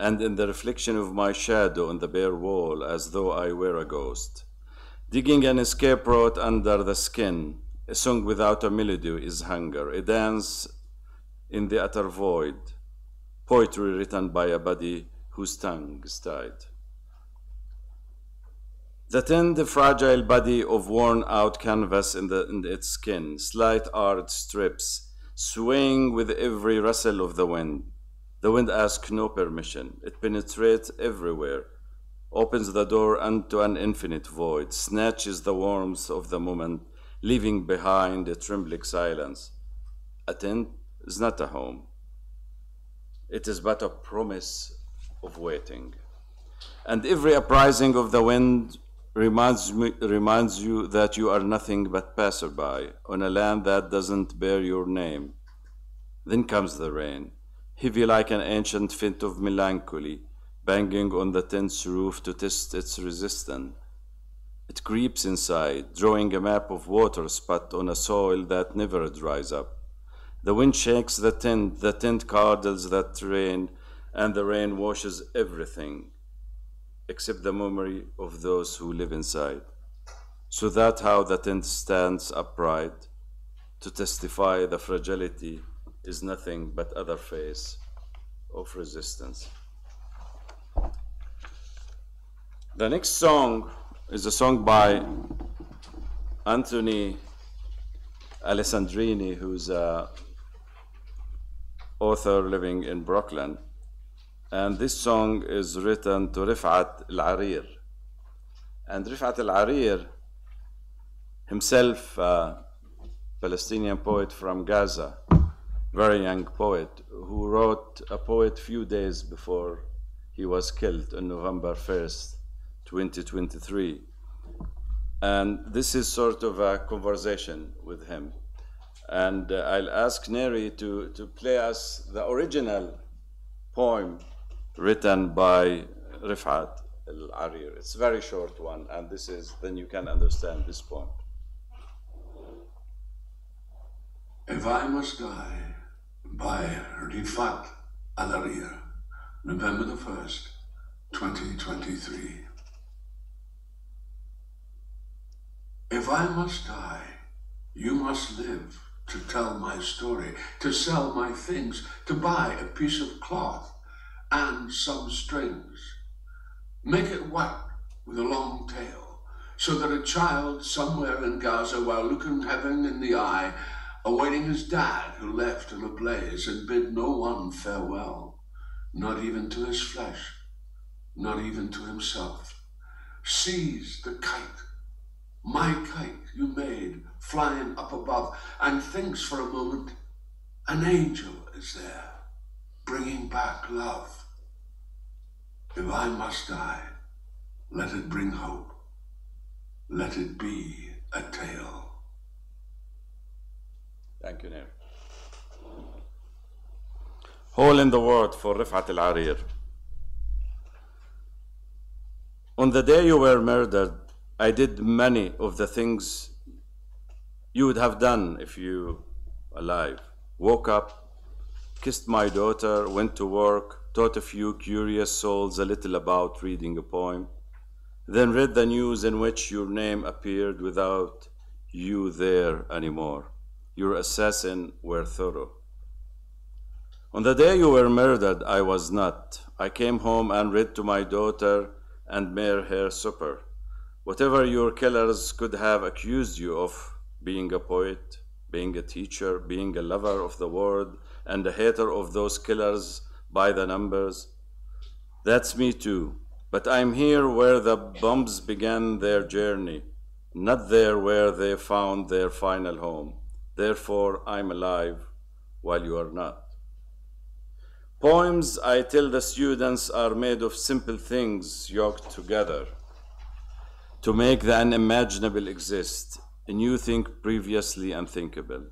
and in the reflection of my shadow on the bare wall, as though I were a ghost. Digging an escape route under the skin, a song without a melody is hunger, a dance in the utter void, poetry written by a body whose tongue is tied. The tender, fragile body of worn-out canvas in its skin, slight-arched strips, swaying with every rustle of the wind. The wind asks no permission. It penetrates everywhere, opens the door unto an infinite void, snatches the warmth of the moment, leaving behind a trembling silence. A tent is not a home. It is but a promise of waiting. And every uprising of the wind reminds you that you are nothing but passerby on a land that doesn't bear your name. Then comes the rain, heavy like an ancient fit of melancholy, banging on the tent's roof to test its resistance. It creeps inside, drawing a map of water spot on a soil that never dries up. The wind shakes the tent curdles that rain, and the rain washes everything except the memory of those who live inside. So that how the tent stands upright to testify the fragility is nothing but other face of resistance. The next song is a song by Anthony Alessandrini, who's an author living in Brooklyn. And this song is written to Rifat Al-Arir. And Rifat Al-Arir, himself a Palestinian poet from Gaza, very young poet, who wrote a poem few days before he was killed on November 1st, 2023. And this is sort of a conversation with him. And I'll ask Neri to play us the original poem written by Rifat Al-Arir. It's a very short one, and this is, then you can understand this poem. If I Must Die by Rifat Al-Arir, November the 1st, 2023. If I must die, you must live to tell my story, to sell my things, to buy a piece of cloth and some strings. Make it white with a long tail, so that a child somewhere in Gaza, while looking heaven in the eye, awaiting his dad who left in a blaze and bid no one farewell, not even to his flesh, not even to himself, sees the kite, my kite you made, flying up above, and thinks for a moment an angel is there, bringing back love. If I must die, let it bring hope. Let it be a tale. Thank you, Neri. Hole in the World for Rifat Al-Arir. On the day you were murdered, I did many of the things you would have done if you were alive. Woke up, kissed my daughter, went to work, taught a few curious souls a little about reading a poem, then read the news in which your name appeared without you there anymore. Your assassin were thorough. On the day you were murdered, I was not. I came home and read to my daughter and made her supper. Whatever your killers could have accused you of, being a poet, being a teacher, being a lover of the word, and a hater of those killers by the numbers, that's me too. But I'm here where the bombs began their journey, not there where they found their final home. Therefore, I'm alive while you are not. Poems, I tell the students, are made of simple things yoked together to make the unimaginable exist, a new thing previously unthinkable.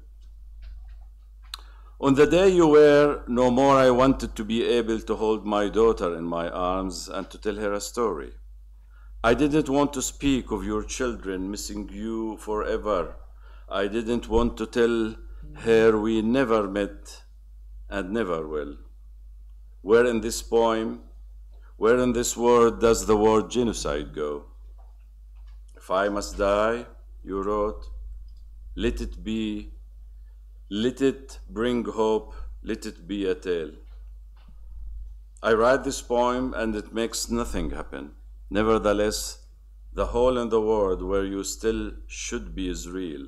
On the day you were no more, I wanted to be able to hold my daughter in my arms and to tell her a story. I didn't want to speak of your children missing you forever. I didn't want to tell her we never met and never will. Where in this poem, where in this word does the word genocide go? If I must die, you wrote, let it be, let it bring hope, let it be a tale. I write this poem and it makes nothing happen. Nevertheless, the hole in the world where you still should be is real.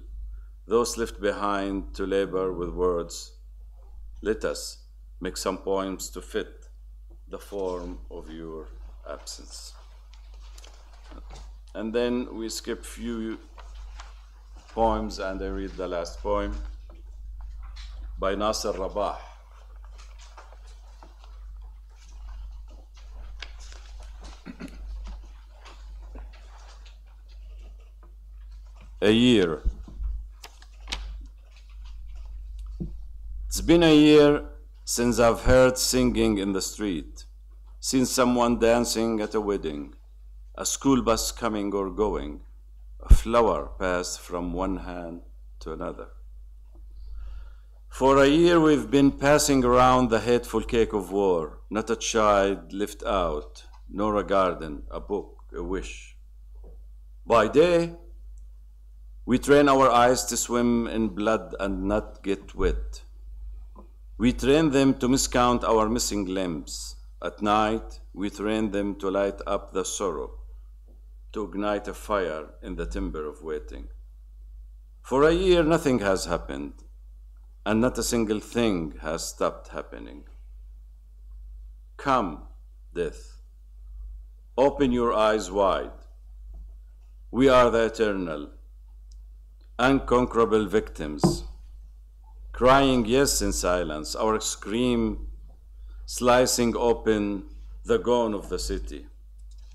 Those left behind to labor with words, let us make some poems to fit the form of your absence. And then we skip few poems and I read the last poem by Nasser Rabah. A year. It's been a year since I've heard singing in the street, seen someone dancing at a wedding, a school bus coming or going, a flower passed from one hand to another. For a year we've been passing around the hateful cake of war, not a child left out, nor a garden, a book, a wish. By day, we train our eyes to swim in blood and not get wet. We train them to miscount our missing limbs. At night, we train them to light up the sorrow, to ignite a fire in the timber of waiting. For a year, nothing has happened, and not a single thing has stopped happening. Come, death, open your eyes wide. We are the eternal, unconquerable victims, crying yes in silence, our scream slicing open the gone of the city.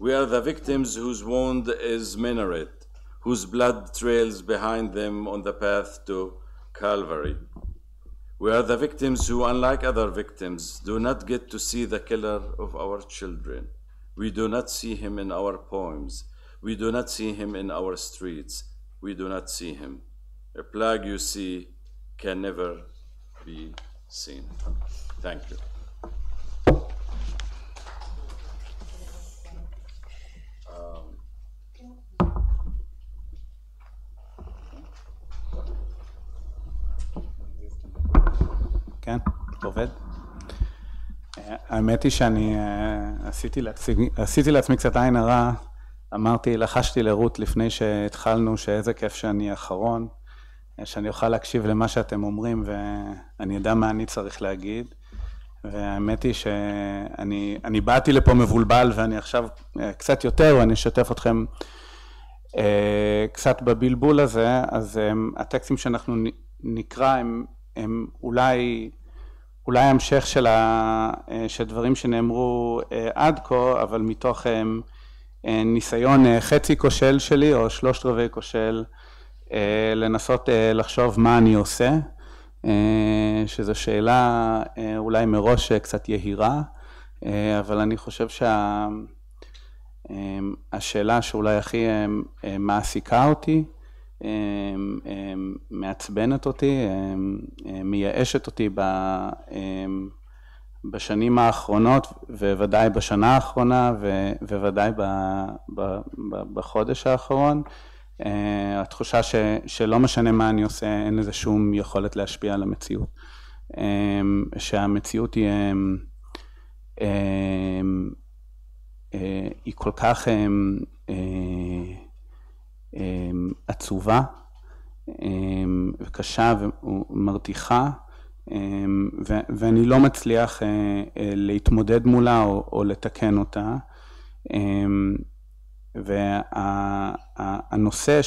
We are the victims whose wound is minaret, whose blood trails behind them on the path to Calvary. We are the victims who, unlike other victims, do not get to see the killer of our children. We do not see him in our poems. We do not see him in our streets. We do not see him. A plague you see can never be seen. Thank you. כן, עובד. האמת היא שאני עשיתי לעצמי קצת עין הרע, לחשתי לרות לפני שהתחלנו שאיזה כיף שאני אחרון, שאני אוכל להקשיב למה שאתם אומרים ואני יודע מה אני צריך להגיד, והאמת היא שאני באתי לפה מבולבל ואני עכשיו קצת יותר ואני אשתף אתכם קצת בבלבול הזה. אז הטקסטים שאנחנו נקרא הם אולי המשך של דברים שנאמרו עד כה, אבל מתוך ניסיון חצי כושל שלי או 3/4 כושל לנסות לחשוב מה אני עושה, שזו שאלה אולי מראש קצת יהירה, אבל אני חושב שהשאלה שאולי הכי מעסיקה אותי, מעצבנת אותי, מייאשת אותי בשנים האחרונות, וודאי בשנה האחרונה, וודאי בחודש האחרון, התחושה שלא משנה מה אני עושה, אין לזה שום יכולת להשפיע על המציאות. שהמציאות היא כל כך עצובה וקשה ומרתיחה, ואני לא מצליח להתמודד מולה או לתקן אותה. והנושא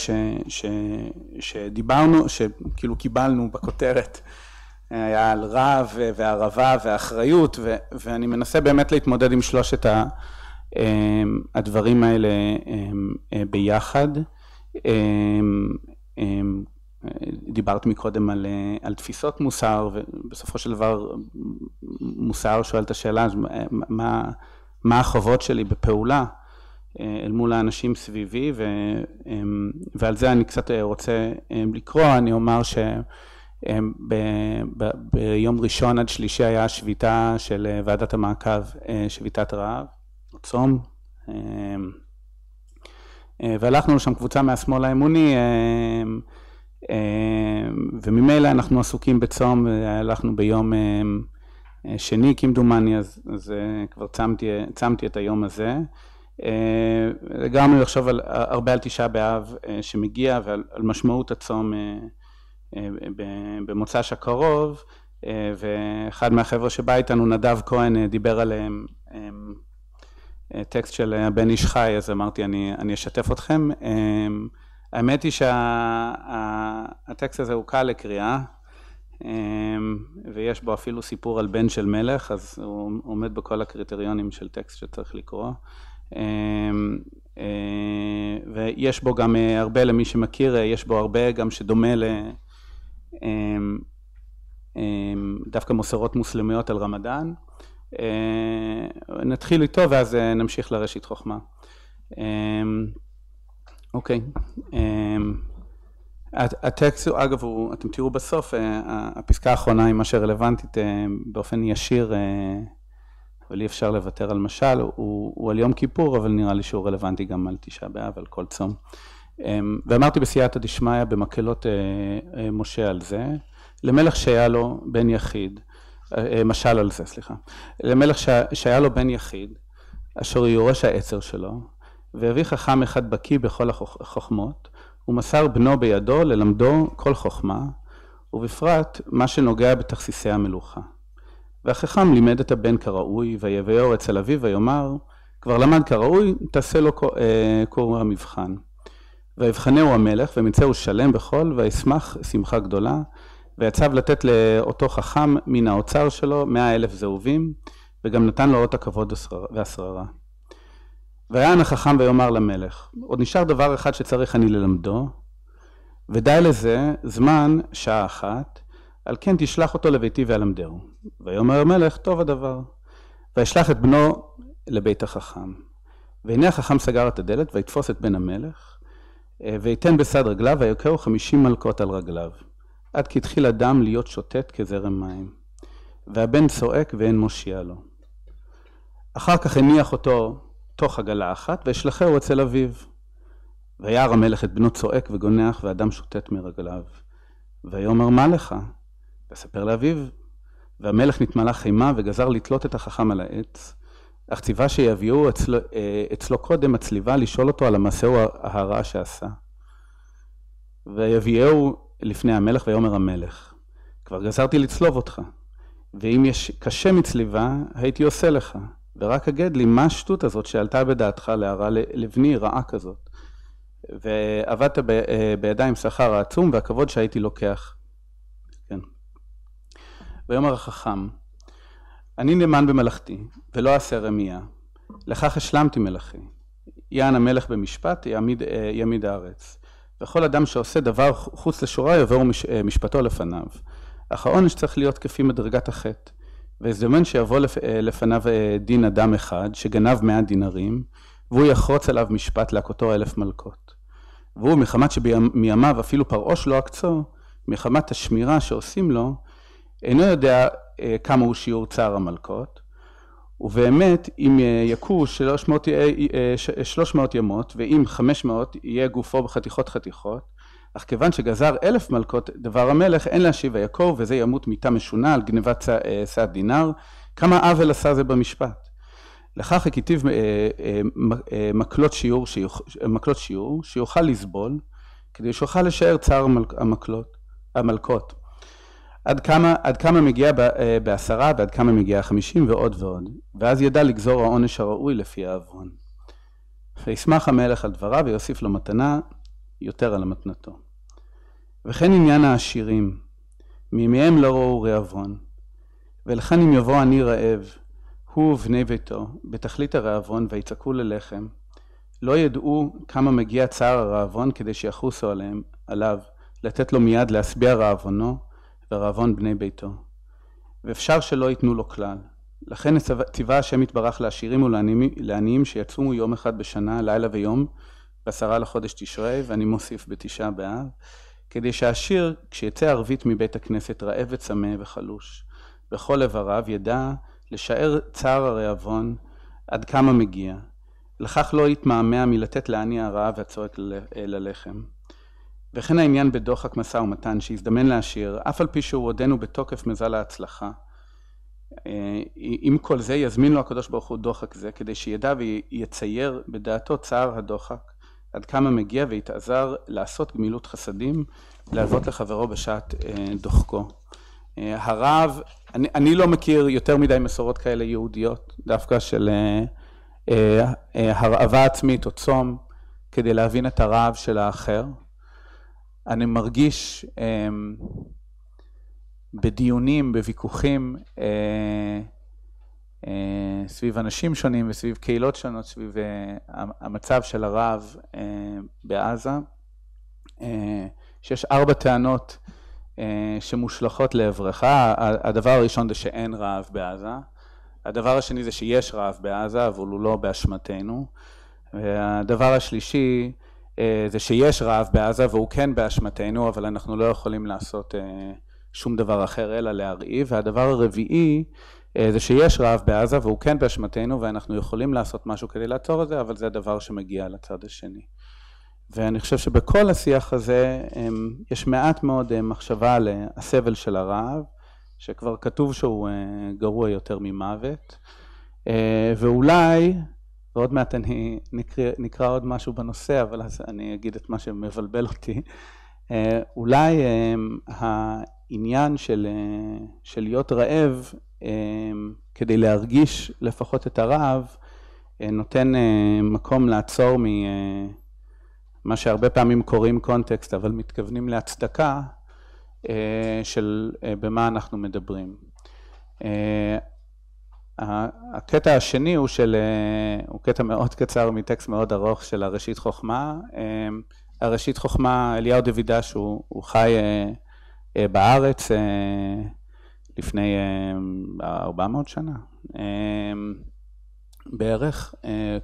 שדיברנו, שכאילו קיבלנו בכותרת, היה על רעב והערבה והאחריות, ואני מנסה באמת להתמודד עם שלושת הדברים האלה ביחד. דיברת מקודם על תפיסות מוסר, ובסופו של דבר מוסר שואל את השאלה, מה החובות שלי בפעולה אל מול האנשים סביבי, ועל זה אני קצת רוצה לקרוא. אני אומר שביום ראשון עד שלישי היה שביתה של ועדת המעקב, שביתת רעב, או צום, והלכנו לשם קבוצה מהשמאל האמוני, וממילא אנחנו עסוקים בצום, הלכנו ביום שני כמדומני, אז כבר צמתי את היום הזה. גם לחשוב הרבה על תשעה באב שמגיע, ועל משמעות הצום במוצ"ש הקרוב, ואחד מהחבר'ה שבא איתנו, נדב כהן, דיבר עליהם, טקסט של הבן איש חי, אז אמרתי אני אשתף אתכם. האמת היא שהטקסט הזה הוא קל לקריאה, ויש בו אפילו סיפור על בן של מלך, אז הוא עומד בכל הקריטריונים של טקסט שצריך לקרוא. ויש בו גם הרבה, למי שמכיר, יש בו הרבה גם שדומה דווקא מוסרות מוסלמיות על רמדאן. נתחיל איתו ואז נמשיך לראשית חוכמה. אוקיי. הטקסט, אגב, אתם תראו בסוף, הפסקה האחרונה היא מה שרלוונטית באופן ישיר, אבל אי אפשר לוותר על משל, הוא על יום כיפור, אבל נראה לי שהוא רלוונטי גם על תשעה באב, על כל צום. ואמרתי בסייעתא דשמיא במקהלות משה על זה, למלך שהיה לו בן יחיד, משל על זה, סליחה, למלך שהיה לו בן יחיד, אשר יורש העצר שלו, והביא חכם אחד בקיא בכל החוכמות, ומסר בנו בידו ללמדו כל חוכמה, ובפרט מה שנוגע בתכסיסי המלוכה. והחכם לימד את הבן כראוי, ויביאו אצל אביו ויאמר, כבר למד כראוי, תעשה לו קור המבחן. ויבחנהו המלך, ומצאהו שלם בכל, וישמח שמחה גדולה, ויצב לתת לאותו חכם מן האוצר שלו 100,000 זהובים, וגם נתן לו אות הכבוד והשררה. ויען החכם ויאמר למלך, עוד נשאר דבר אחד שצריך אני ללמדו, ודי לזה זמן שעה אחת, על כן תשלח אותו לביתי ואלמדהו. ויאמר המלך, טוב הדבר. וישלח את בנו לבית החכם. והנה החכם סגר את הדלת, ויתפוס את בן המלך, ויתן בסד רגליו, ויוכהו 50 מלקות על רגליו. עד כי התחיל הדם להיות שוטט כזרם מים. והבן צועק ואין מושיע לו. אחר כך הניח אותו תוך עגלה אחת, וישלחהו אצל אביו. וירא המלך את בנו צועק וגונח, והדם שוטט מרגליו. ויאמר מה לך? וספר לאביו. והמלך נתמלא חימה, וגזר לתלות את החכם על העץ. אך ציווה שיביאו אצלו קודם הצליבה, לשאול אותו על המעשה הרע שעשה. ויביאו לפני המלך, ויאמר המלך, כבר גזרתי לצלוב אותך, ואם יש קשה מצליבה, הייתי עושה לך, ורק אגד לי מה השטות הזאת שעלתה בדעתך להרע לבני רעה כזאת. ועבדת בידיים שכר העצום, והכבוד שהייתי לוקח. כן. ויאמר החכם, אני נאמן במלאכתי, ולא אעשה רמייה. לכך השלמתי מלאכי. יען המלך במשפט, יעמיד הארץ. וכל אדם שעושה דבר חוץ לשורה, יעבור משפטו לפניו. אך העונש צריך להיות כפי מדרגת החטא. והזדמן שיבוא לפניו דין אדם אחד, שגנב 100 דינרים, והוא יחרוץ עליו משפט להכותו 1000 מלקות. והוא מחמת שמימיו אפילו פרעוש לא עקצו, מחמת השמירה שעושים לו, אינו יודע כמה הוא שיעור צער המלקות, ובאמת אם יכו 300 ימות, ואם 500 יהיה גופו בחתיכות חתיכות, אך כיוון שגזר 1000 מלקות דבר המלך, אין להשיב ויקור, וזה ימות מיתה משונה על גנבת סעד דינר, כמה עוול עשה זה במשפט. לכך הכתיב מקלות שיעור, שיוכל לסבול, כדי שיוכל לשער צער המלקות. עד כמה מגיע ב10 ועד כמה מגיע 50 ועוד ועוד, ואז ידע לגזור העונש הראוי לפי העוון. וישמח המלך על דבריו ויוסיף לו מתנה יותר על המתנתו. וכן עניין העשירים, מימיהם לא ראו רעבון, ולכן אם יבוא אני רעב, הוא ובני ביתו, בתכלית הרעבון ויצעקו ללחם, לא ידעו כמה מגיע צער הרעבון כדי שיחוסו עליו, לתת לו מיד להשביע רעבונו ורעבון בני ביתו. ואפשר שלא ייתנו לו כלל. לכן ציווה השם יתברך לעשירים ולעניים שיצומו יום אחד בשנה, לילה ויום, ב10 לחודש תשרי, ואני מוסיף בתשעה באב, כדי שהעשיר, כשיצא ערבית מבית הכנסת, רעב וצמא וחלוש, בכל איבריו ידע לשער צער הרעבון עד כמה מגיע. לכך לא יתמהמה מלתת לעני הרעב והצועק ללחם. וכן העניין בדוחק משא ומתן שהזדמן לעשיר, אף על פי שהוא עודנו בתוקף מזל ההצלחה. עם כל זה יזמין לו הקדוש ברוך הוא דוחק זה, כדי שידע ויצייר בדעתו צער הדוחק, עד כמה מגיע ויתעזר לעשות גמילות חסדים, להלוות לחברו בשעת דוחקו. הרעב, אני לא מכיר יותר מדי מסורות כאלה יהודיות, דווקא של הרעבה עצמית או צום, כדי להבין את הרעב של האחר. אני מרגיש בדיונים, בוויכוחים, סביב אנשים שונים וסביב קהילות שונות, סביב המצב של הרעב בעזה, שיש 4 טענות שמושלכות לעברך. הדבר הראשון זה שאין רעב בעזה, הדבר השני זה שיש רעב בעזה, אבל הוא לא באשמתנו, והדבר השלישי זה שיש רעב בעזה והוא כן באשמתנו, אבל אנחנו לא יכולים לעשות שום דבר אחר אלא להרעיב, והדבר הרביעי זה שיש רעב בעזה והוא כן באשמתנו ואנחנו יכולים לעשות משהו כדי לעצור את זה, אבל זה הדבר שמגיע לצד השני. ואני חושב שבכל השיח הזה יש מעט מאוד מחשבה על הסבל של הרעב, שכבר כתוב שהוא גרוע יותר ממוות, ואולי, ועוד מעט אני נקרא עוד משהו בנושא, אבל אז אני אגיד את מה שמבלבל אותי, אולי העניין של להיות רעב, כדי להרגיש לפחות את הרעב, נותן מקום לעצור ממה שהרבה פעמים קוראים קונטקסט, אבל מתכוונים להצדקה של במה אנחנו מדברים. הקטע השני הוא קטע מאוד קצר מטקסט מאוד ארוך של הראשית חוכמה. הראשית חוכמה, אליהו דוידש, הוא חי בארץ לפני 400 שנה בערך,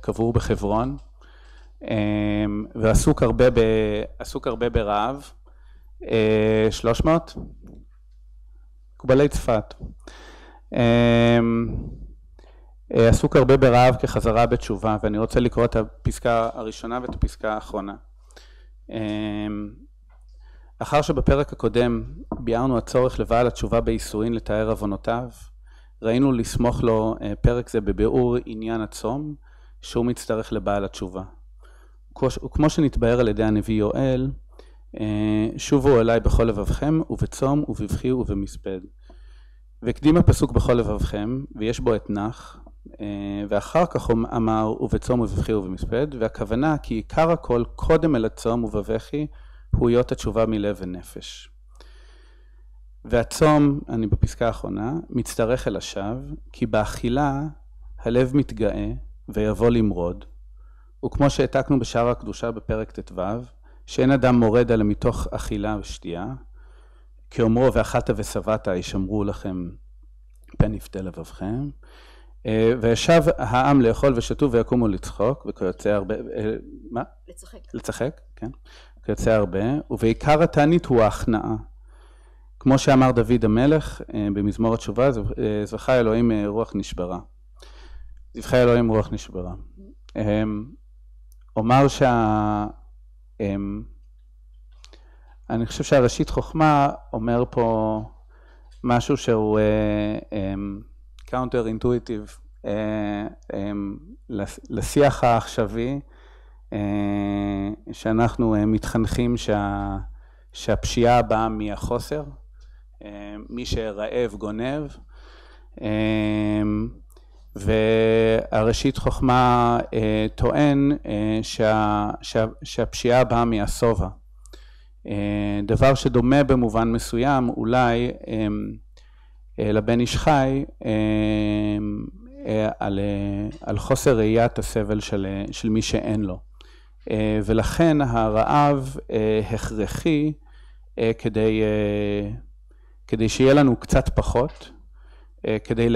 קבור בחברון, ועסוק הרבה ברעב. 300 קבלי צפת. עסוק הרבה ברעב כחזרה בתשובה, ואני רוצה לקרוא את הפסקה הראשונה ואת הפסקה האחרונה. אחר שבפרק הקודם ביארנו הצורך לבעל התשובה בייסורין לתאר עוונותיו, ראינו לסמוך לו פרק זה בביאור עניין הצום, שהוא מצטרך לבעל התשובה. וכמו שנתבהר על ידי הנביא יואל, שובו אליי בכל לבבכם ובצום ובבכי ובמספד. והקדים הפסוק בכל לבבכם, ויש בו אתנח, ואחר כך אמר ובצום ובבכי ובמספד, והכוונה כי עיקר הכל קודם אל הצום ובבכי הוא להיות התשובה מלב ונפש. והצום, אני בפסקה האחרונה, מצטרך אל השווא, כי באכילה הלב מתגאה ויבוא למרוד, וכמו שהעתקנו בשער הקדושה בפרק ט"ו, שאין אדם מורד אלא מתוך אכילה ושתייה, כאומרו ואכלת ושבעת ישמרו לכם פן יפתה לבבכם, וישב העם לאכול ושתו ויקומו לצחוק, וכיוצא הרבה, מה? לצחק, כן. כיוצא הרבה, ובעיקר התענית הוא ההכנעה. כמו שאמר דוד המלך במזמור התשובה, זבחה אלוהים רוח נשברה. זבחה אלוהים רוח נשברה. אומר אני חושב שהראשית חוכמה אומר פה משהו שהוא counter intuitive לשיח העכשווי, שאנחנו מתחנכים שהפשיעה באה מהחוסר, מי שרעב גונב, והראשית חוכמה טוען שהפשיעה באה מהשובע. דבר שדומה במובן מסוים אולי לבן איש חי על חוסר ראיית הסבל של מי שאין לו. ולכן הרעב הכרחי כדי שיהיה לנו קצת פחות, כדי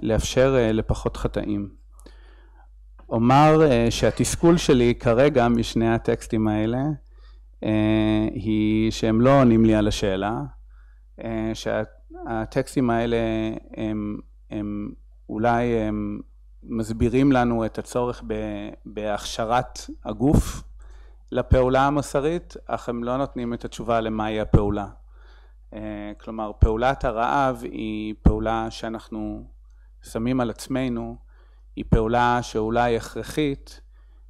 לאפשר לפחות חטאים. אומר שהתסכול שלי כרגע משני הטקסטים האלה, היא שהם לא עונים לי על השאלה, שהטקסטים האלה הם אולי מסבירים לנו את הצורך בהכשרת הגוף לפעולה המוסרית, אך הם לא נותנים את התשובה למהי הפעולה. כלומר, פעולת הרעב היא פעולה שאנחנו שמים על עצמנו, היא פעולה שאולי הכרחית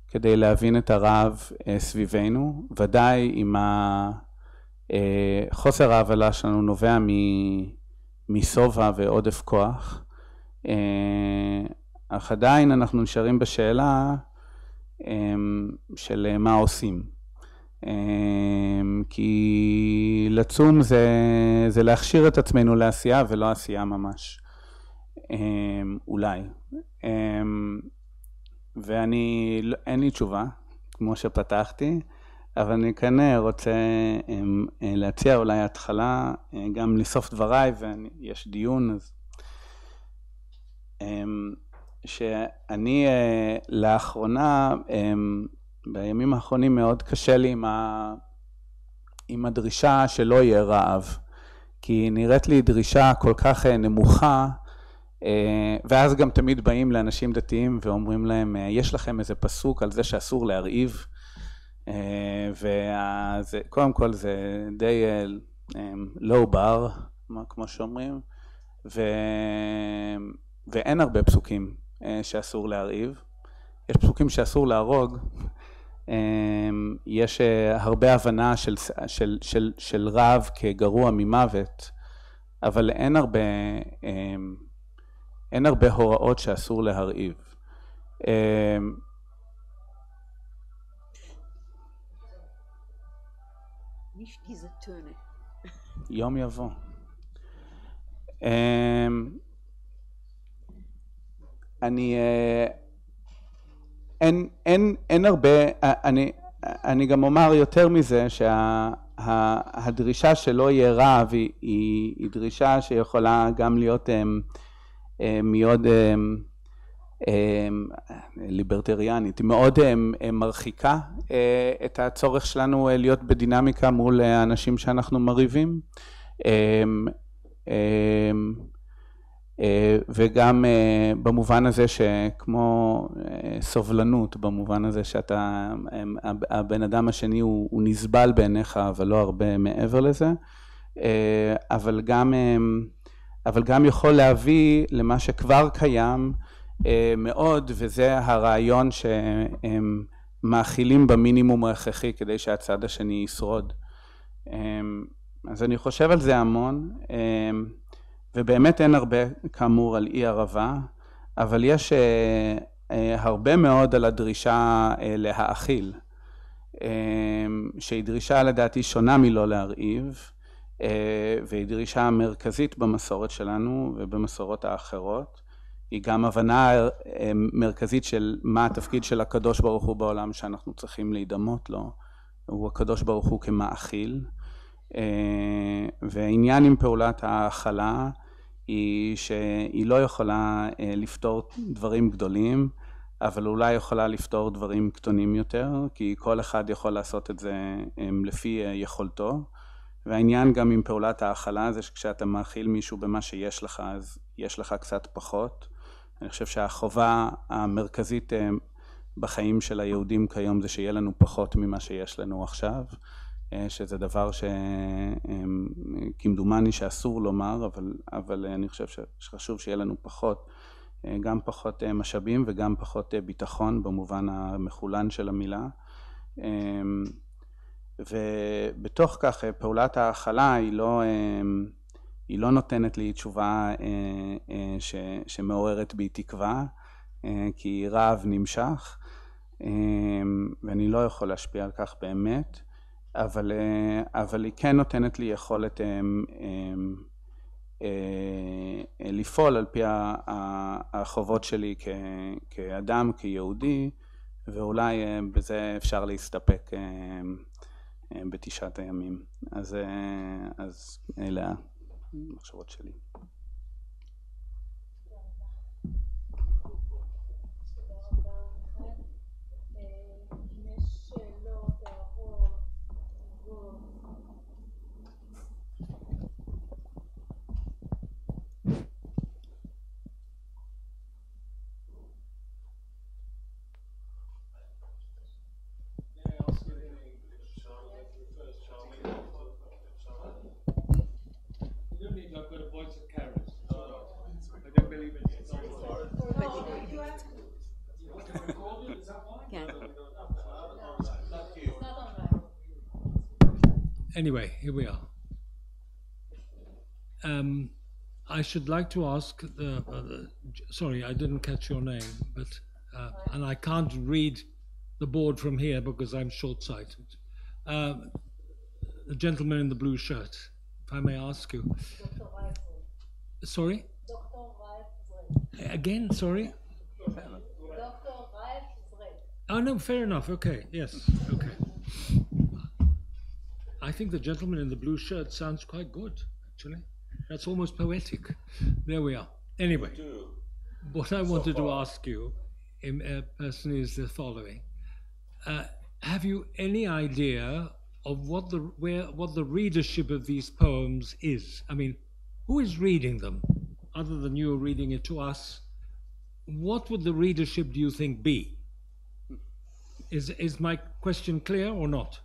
כדי להבין את הרעב סביבנו, ודאי חוסר ההבלה שלנו נובע מסובה ועודף כוח, אך עדיין אנחנו נשארים בשאלה של מה עושים. כי לצום זה להכשיר את עצמנו לעשייה ולא עשייה ממש. אולי. אין לי תשובה, כמו שפתחתי, אבל אני כאן רוצה להציע אולי התחלה, גם לסוף דבריי, ויש דיון, אז שאני לאחרונה, בימים האחרונים מאוד קשה לי עם הדרישה שלא יהיה רעב, כי נראית לי דרישה כל כך נמוכה, ואז גם תמיד באים לאנשים דתיים ואומרים להם, יש לכם איזה פסוק על זה שאסור להרעיב, וקודם כל זה די low bar, כמו שאומרים, ואין הרבה פסוקים שאסור להרעיב. יש פסוקים שאסור להרוג, יש הרבה הבנה של רעב כגרוע ממוות, אבל אין הרבה הוראות שאסור להרעיב. Nicht diese Töne. יום יבוא. אין הרבה, אני גם אומר יותר מזה שהדרישה שלא יהיה רעב היא דרישה שיכולה גם להיות מאוד ליברטריאנית, היא מאוד מרחיקה את הצורך שלנו להיות בדינמיקה מול האנשים שאנחנו מריבים, וגם במובן הזה שכמו סובלנות, במובן הזה שאתה, הבן אדם השני הוא נסבל בעיניך, אבל לא הרבה מעבר לזה, אבל גם יכול להביא למה שכבר קיים מאוד, וזה הרעיון שהם מאכילים במינימום ההכרחי כדי שהצד השני ישרוד. אז אני חושב על זה המון, ובאמת אין הרבה כאמור על אי ערבה, אבל יש הרבה מאוד על הדרישה להאכיל, שהיא דרישה לדעתי שונה מלא להרעיב, והיא דרישה מרכזית במסורת שלנו ובמסורות האחרות. היא גם הבנה מרכזית של מה התפקיד של הקדוש ברוך הוא בעולם שאנחנו צריכים להידמות לו. הוא הקדוש ברוך הוא כמאכיל. והעניין עם פעולת ההאכלה היא שהיא לא יכולה לפתור דברים גדולים, אבל אולי יכולה לפתור דברים קטנים יותר, כי כל אחד יכול לעשות את זה לפי יכולתו. והעניין גם עם פעולת ההאכלה זה שכשאתה מאכיל מישהו במה שיש לך, אז יש לך קצת פחות. אני חושב שהחובה המרכזית בחיים של היהודים כיום זה שיהיה לנו פחות ממה שיש לנו עכשיו, שזה דבר שכמדומני שאסור לומר, אבל אני חושב שחשוב שיהיה לנו פחות, גם פחות משאבים וגם פחות ביטחון במובן המחולן של המילה. ובתוך כך פעולת ההאכלה היא לא נותנת לי תשובה שמעוררת בי תקווה, כי רעב נמשך, ואני לא יכול להשפיע על כך באמת, אבל היא כן נותנת לי יכולת לפעול על פי החובות שלי כאדם, כיהודי, ואולי בזה אפשר להסתפק בתשעת הימים. אז אלה המחשבות שלי. Anyway, here we are. I should like to ask, sorry, I didn't catch your name, but and I can't read the board from here because I'm short-sighted. The gentleman in the blue shirt, if I may ask you. Dr. Reifel. Sorry? Dr. Reifel. Again, sorry? Dr. Reifel. Oh, no, fair enough. Okay, yes, okay. I think the gentleman in the blue shirt sounds quite good, actually. That's almost poetic. There we are. Anyway, what I wanted to ask you personally is the following. Have you any idea of what the readership of these poems is? I mean, who is reading them, other than you reading it to us? What would the readership, do you think, be? Is my question clear or not?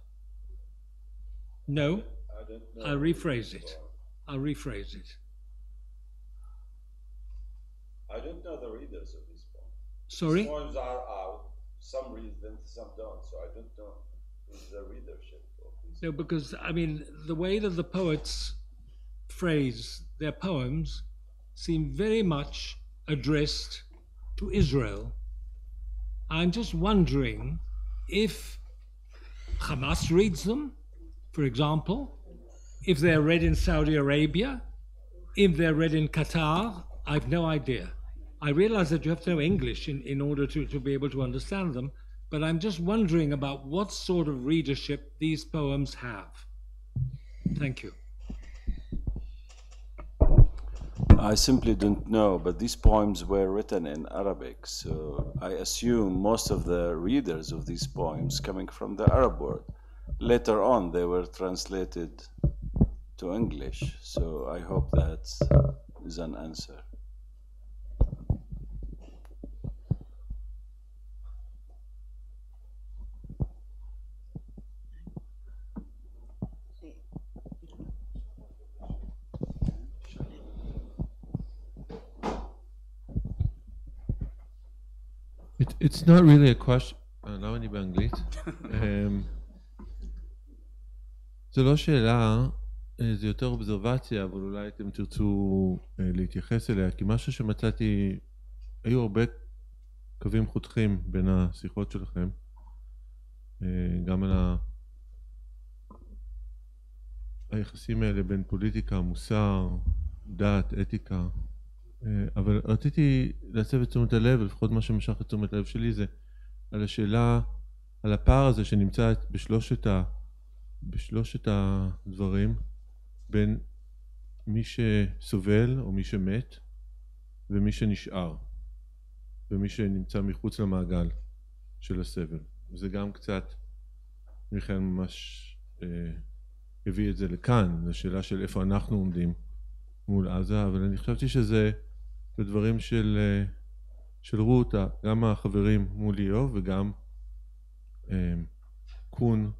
No? I don't know. I'll rephrase it. I don't know the readers of these poems. Sorry? These poems are out. Some read them, some don't. So I don't know who's the readership of these. No, because, I mean, the way that the poets phrase their poems seem very much addressed to Israel. I'm just wondering if Hamas reads them, for example, if they're read in Saudi Arabia, if they're read in Qatar, I've no idea. I realize that you have to know English in order to be able to understand them, but I'm just wondering about what sort of readership these poems have. Thank you. I simply don't know, but these poems were written in Arabic, so I assume most of the readers of these poems coming from the Arab world. Later on, they were translated to English, so I hope that is an answer. It's not really a question. למה אני באנגלית? זו לא שאלה, זה יותר אובזרבציה, אבל אולי אתם תרצו להתייחס אליה, כי משהו שמצאתי, היו הרבה קווים חותכים בין השיחות שלכם, גם על היחסים האלה בין פוליטיקה, מוסר, דת, אתיקה, אבל רציתי להסב את תשומת הלב, לפחות מה שמשך את תשומת הלב שלי זה על השאלה, על הפער הזה שנמצא בשלושת הדברים בין מי שסובל או מי שמת ומי שנשאר ומי שנמצא מחוץ למעגל של הסבל. וזה גם קצת, מיכאל ממש הביא את זה לכאן, לשאלה של איפה אנחנו עומדים מול עזה, אבל אני חשבתי שזה בדברים של רותה, גם החברים מול איוב וגם קון,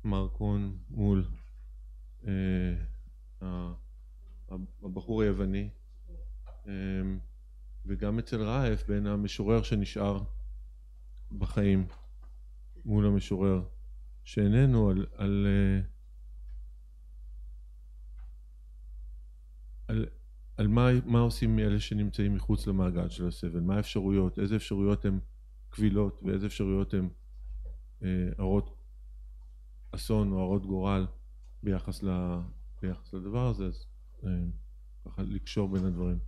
מר קון מול הבחור היווני, וגם אצל רייף בין המשורר שנשאר בחיים מול המשורר שאיננו, על מה עושים מאלה שנמצאים מחוץ למעגל של הסבל, מה האפשרויות, איזה אפשרויות הן קבילות ואיזה אפשרויות הן הרות אסון או הרות גורל ביחס לדבר הזה, אז ככה לקשור בין הדברים.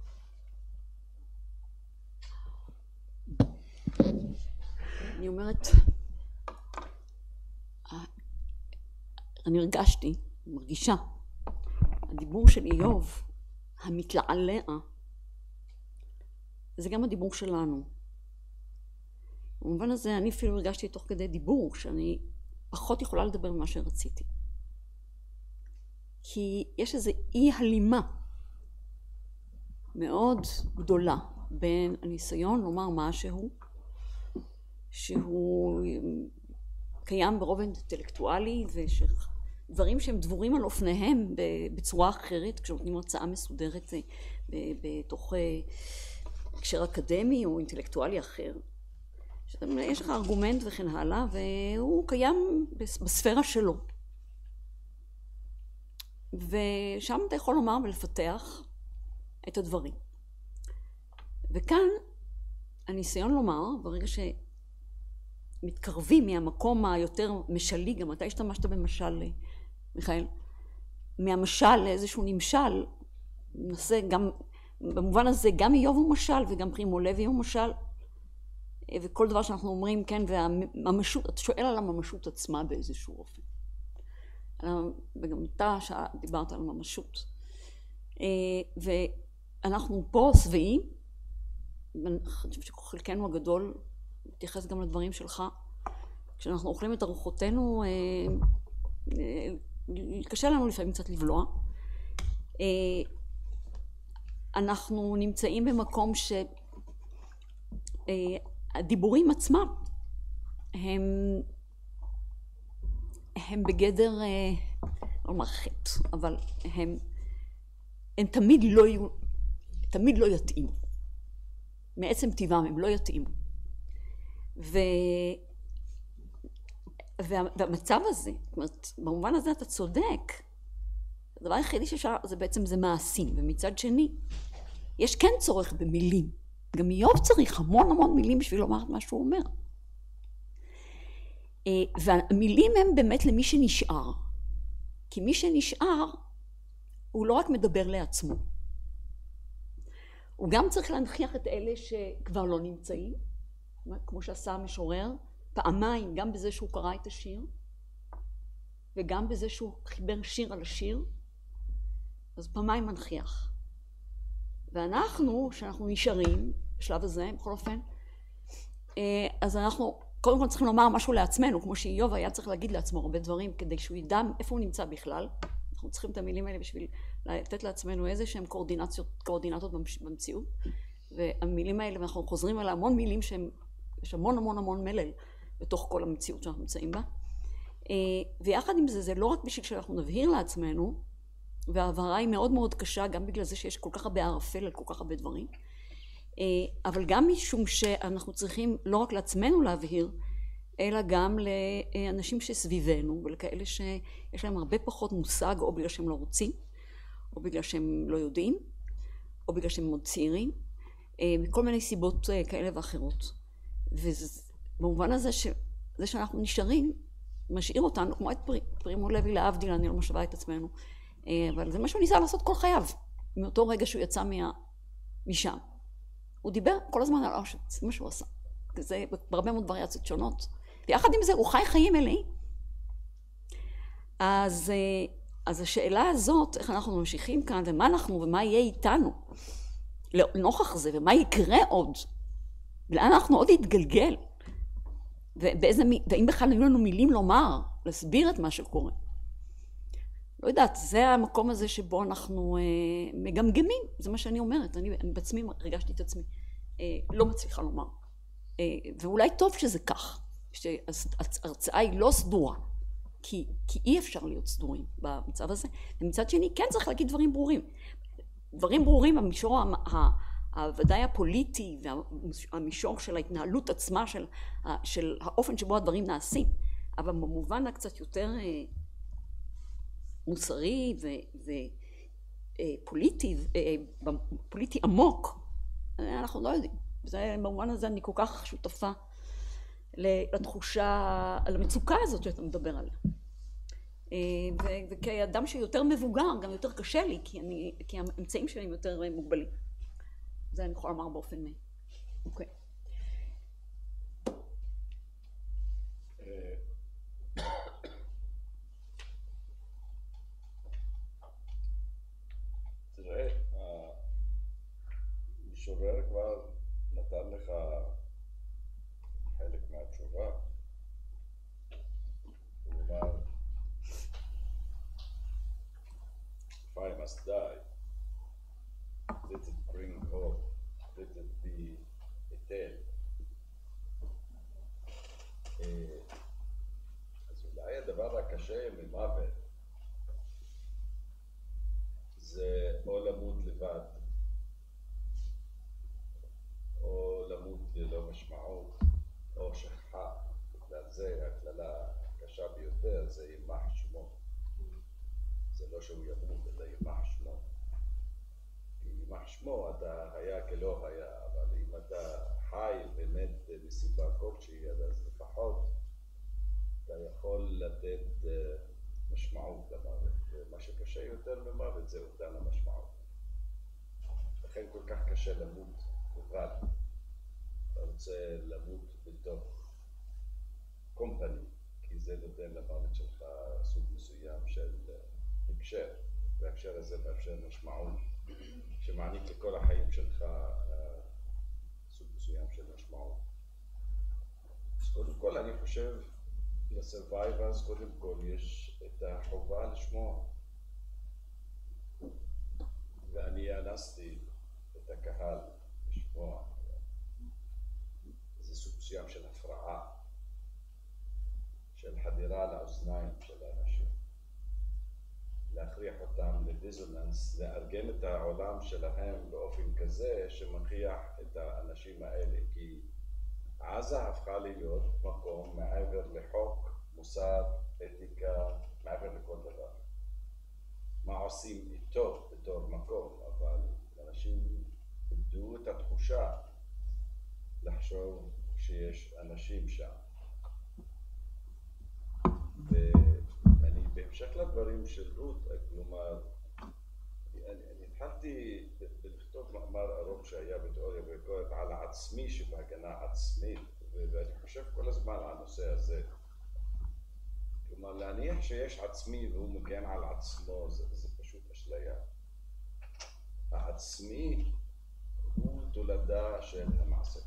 אני אומרת, אני מרגישה, הדיבור של איוב, המתלעלע, זה גם הדיבור שלנו. במובן הזה אני אפילו הרגשתי תוך כדי דיבור שאני פחות יכולה לדבר ממה שרציתי. כי יש איזו אי הלימה מאוד גדולה בין הניסיון לומר משהו שהוא קיים ברובד אינטלקטואלי ודברים שהם דבורים על אופניהם בצורה אחרת כשנותנים הרצאה מסודרת בתוך הקשר אקדמי או אינטלקטואלי אחר. יש לך ארגומנט וכן הלאה והוא קיים בספירה שלו. ושם אתה יכול לומר ולפתח את הדברים. וכאן הניסיון לומר, ברגע שמתקרבים מהמקום היותר משלי, גם אתה השתמשת במשל, מיכאל, מהמשל לאיזשהו נמשל, ננסה גם, במובן הזה גם איוב הוא משל וגם פרימו לוי הוא משל, וכל דבר שאנחנו אומרים, כן, והממשות, אתה שואל על הממשות עצמה באיזשהו אופן. וגם אתה דיברת על ממשות. ואנחנו פה שבעים, אני חושבת שחלקנו הגדול מתייחס גם לדברים שלך, כשאנחנו אוכלים את ארוחותינו, קשה לנו לפעמים קצת לבלוע. אנחנו נמצאים במקום שהדיבורים עצמם הם בגדר, לא אומר חטא, אבל הם תמיד לא יתאימו. מעצם טבעם הם לא יתאימו. והמצב הזה, זאת אומרת, במובן הזה אתה צודק, הדבר היחידי שאפשר זה בעצם זה מעשים, ומצד שני יש כן צורך במילים. גם איוב צריך המון מילים בשביל לומר את מה שהוא אומר. והמילים הם באמת למי שנשאר. כי מי שנשאר הוא לא רק מדבר לעצמו. הוא גם צריך להנכיח את אלה שכבר לא נמצאים, כמו שעשה המשורר, פעמיים, גם בזה שהוא קרא את השיר, וגם בזה שהוא חיבר שיר על השיר, אז פעמיים מנכיח. ואנחנו, שאנחנו נשארים, בשלב הזה, בכל אופן, אז אנחנו קודם כל צריכים לומר משהו לעצמנו, כמו שאיוב היה צריך להגיד לעצמו הרבה דברים, כדי שהוא ידע איפה הוא נמצא בכלל. אנחנו צריכים את המילים האלה בשביל לתת לעצמנו איזה שהן קואורדינטות במציאות. והמילים האלה, ואנחנו חוזרים על המון מילים שיש המון מלל בתוך כל המציאות שאנחנו נמצאים בה. ויחד עם זה, זה לא רק בשביל שאנחנו נבהיר לעצמנו, וההבהרה היא מאוד קשה, גם בגלל זה שיש כל כך הרבה ערפל על כל כך הרבה דברים, אבל גם משום שאנחנו צריכים לא רק לעצמנו להבהיר, אלא גם לאנשים שסביבנו, ולכאלה שיש להם הרבה פחות מושג, או בגלל שהם לא רוצים, או בגלל שהם לא יודעים, או בגלל שהם מאוד צעירים, מכל מיני סיבות כאלה ואחרות. ובמובן הזה שזה שאנחנו נשארים, משאיר אותנו, כמו את פרימו לוי להבדיל, אני לא משווה את עצמנו, אבל זה מה שהוא ניסה לעשות כל חייו, מאותו רגע שהוא יצא משם. הוא דיבר כל הזמן על אושוויץ, זה מה שהוא עשה. זה בהרבה מאוד וריאציות שונות. ויחד עם זה הוא חי חיים מלאים. אז השאלה הזאת, איך אנחנו ממשיכים כאן, ומה אנחנו ומה יהיה איתנו לנוכח זה, ומה יקרה עוד, ולאן אנחנו עוד נתגלגל, ואם בכלל היו לנו מילים לומר, להסביר את מה שקורה. לא יודעת, זה המקום הזה שבו אנחנו מגמגמים, זה מה שאני אומרת, אני בעצמי הרגשתי את עצמי, לא מצליחה לומר. ואולי טוב שזה כך, שההרצאה היא לא סדורה, כי אי אפשר להיות סדורים במצב הזה, ומצד שני כן צריך להגיד דברים ברורים. דברים ברורים במישור הוודאי הפוליטי, והמישור של ההתנהלות עצמה, של האופן שבו הדברים נעשים, אבל במובן הקצת יותר מוסרי ופוליטי עמוק, אנחנו לא יודעים. במובן הזה אני כל כך שותפה לתחושה, למצוקה הזאת שאתה מדבר עליה. וכאדם שיותר מבוגר, גם יותר קשה לי, כי האמצעים שלי הם יותר מוגבלים. זה אני יכולה לומר באופן אוקיי. תראה, המשורר כבר נתן לך חלק מהתשובה. הוא אומר, if I must die, let it bring hope, let it be a tale. אז אולי הדבר הקשה ממוות זה או למות לבד, או למות ללא משמעות, או שכחה. בגלל זה הכללה הקשה ביותר זה יימח שמו. זה לא שהוא ימות, אלא יימח שמו. כי יימח שמו אתה היה כלא היה, אבל אם אתה חי באמת מסיבה כלשהי, אז לפחות אתה יכול לתת משמעות למוות. ומה שקשה יותר ממוות זה אובדן המשמעות. לכן כל כך קשה למות לבד. אתה רוצה למות בתוך קומפני, כי זה נותן למוות שלך סוג מסוים של הקשר, וההקשר הזה מאפשר משמעות שמעניק לכל החיים שלך סוג מסוים של משמעות. אז קודם כל אני חושב לסרווייברס קודם כל יש את החובה לשמוע, ואני אנסתי את הקהל לשמוע. זה סוג מסוים של הפרעה, של חדירה לאוזניים של האנשים, להכריח אותם לדיזוננס, לארגן את העולם שלהם באופן כזה שמכריח את האנשים האלה, כי עזה הפכה להיות מקום מעבר לחוק, מוסר, אתיקה, מעבר לכל דבר. מה עושים איתו בתור מקום, אבל אנשים איבדו את התחושה לחשוב שיש אנשים שם. ואני בהמשך לדברים של רות, כלומר, אני התחלתי לכתוב מאמר ארוך שהיה בתיאוריה וביקורת על העצמי שבהגנה עצמית, ואני חושב כל הזמן על הנושא הזה. כלומר, להניח שיש עצמי והוא מגן על עצמו, זה פשוט אשליה. העצמי הוא תולדה של המעשה.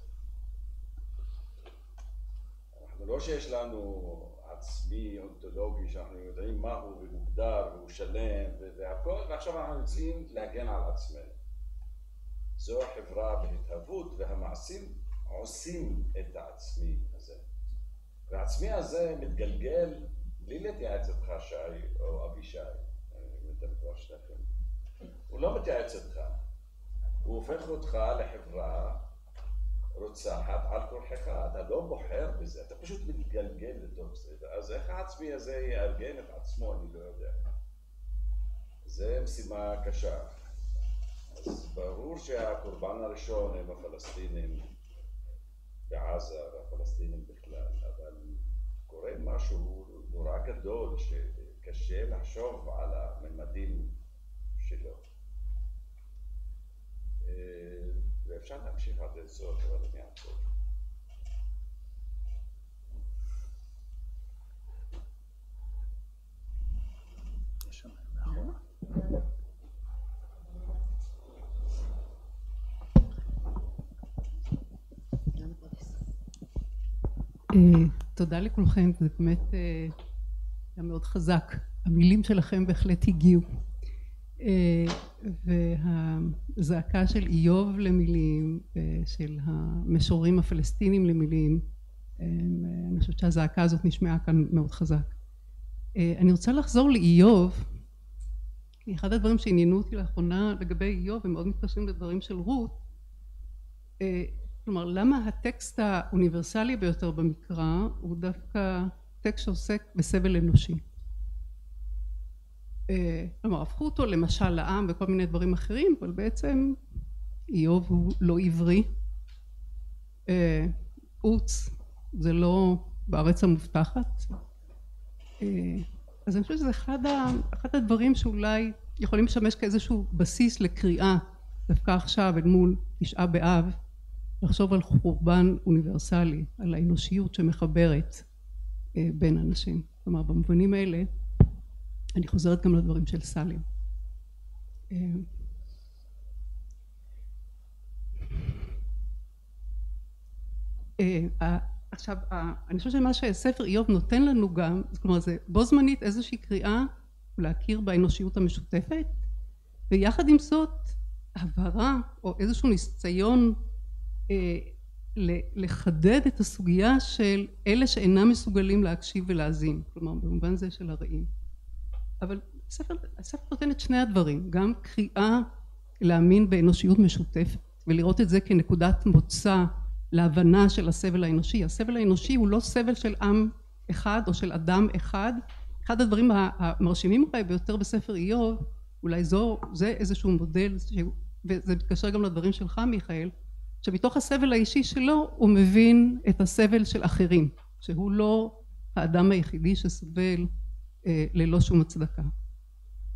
אנחנו לא שיש לנו עצמי אונתולוגי שאנחנו יודעים מה הוא ומוגדר והוא שלם והכל, ועכשיו אנחנו רוצים להגן על עצמנו. זו החברה בהתהוות, והמעשים עושים את העצמי הזה. והעצמי הזה מתגלגל בלי להתייעץ איתך שי או אבישי, אם אתם כבר שניכם. הוא לא מתייעץ איתך, הוא הופך אותך לחברה רוצחת על כורחך, אתה לא בוחר בזה, אתה פשוט מתגלגל לתוך זה. אז איך העצמי הזה יארגן את עצמו, אני לא יודע. זה משימה קשה. אז ברור שהקורבן הראשון הם הפלסטינים בעזה והפלסטינים בכלל, אבל קורה משהו נורא גדול שקשה לחשוב על הממדים שלו. ואפשר להמשיך עד לצורך, אבל אני אעצור. יש שם מאחורה. תודה לכולכם, זה באמת היה מאוד חזק. המילים שלכם בהחלט הגיעו. והזעקה של איוב למילים, של המשוררים הפלסטינים למילים, אני חושבת שהזעקה הזאת נשמעה כאן מאוד חזק. אני רוצה לחזור לאיוב, כי אחד הדברים שעניינו אותי לאחרונה לגבי איוב, הם מאוד מתקשרים לדברים של רות. כלומר, למה הטקסט האוניברסלי ביותר במקרא הוא דווקא טקסט שעוסק בסבל אנושי? כלומר, הפכו אותו למשל לעם וכל מיני דברים אחרים, אבל בעצם איוב הוא לא עברי. עוץ, זה לא בארץ המובטחת. אז אני חושבת שזה אחד הדברים שאולי יכולים לשמש כאיזשהו בסיס לקריאה, דווקא עכשיו אל מול תשעה באב, לחשוב על חורבן אוניברסלי, על האנושיות שמחברת בין אנשים. כלומר, במובנים האלה, אני חוזרת גם לדברים של סלים. עכשיו, אני חושבת שמה שספר איוב נותן לנו גם, כלומר זה בו זמנית איזושהי קריאה להכיר באנושיות המשותפת, ויחד עם זאת הבהרה או איזשהו ניסיון לחדד את הסוגיה של אלה שאינם מסוגלים להקשיב ולהאזין, כלומר במובן זה של הרעים. אבל הספר נותן את שני הדברים, גם קריאה להאמין באנושיות משותפת ולראות את זה כנקודת מוצא להבנה של הסבל האנושי. הסבל האנושי הוא לא סבל של עם אחד או של אדם אחד, אחד הדברים המרשימים אולי ביותר בספר איוב, אולי זה איזשהו מודל, וזה מתקשר גם לדברים שלך מיכאל, שמתוך הסבל האישי שלו הוא מבין את הסבל של אחרים, שהוא לא האדם היחידי שסובל ללא שום הצדקה.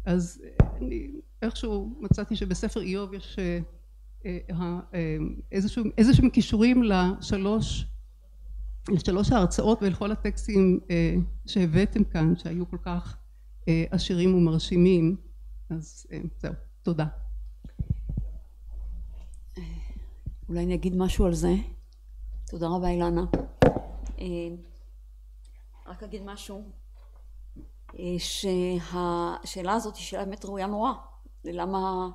אז אני איכשהו מצאתי שבספר איוב יש איזשהם קישורים לשלוש ההרצאות ולכל הטקסטים שהבאתם כאן, שהיו כל כך עשירים ומרשימים. אז זהו, תודה. אולי אני אגיד משהו על זה. תודה רבה אילנה. רק אגיד משהו, שהשאלה הזאת היא שאלה באמת ראויה נורא. למה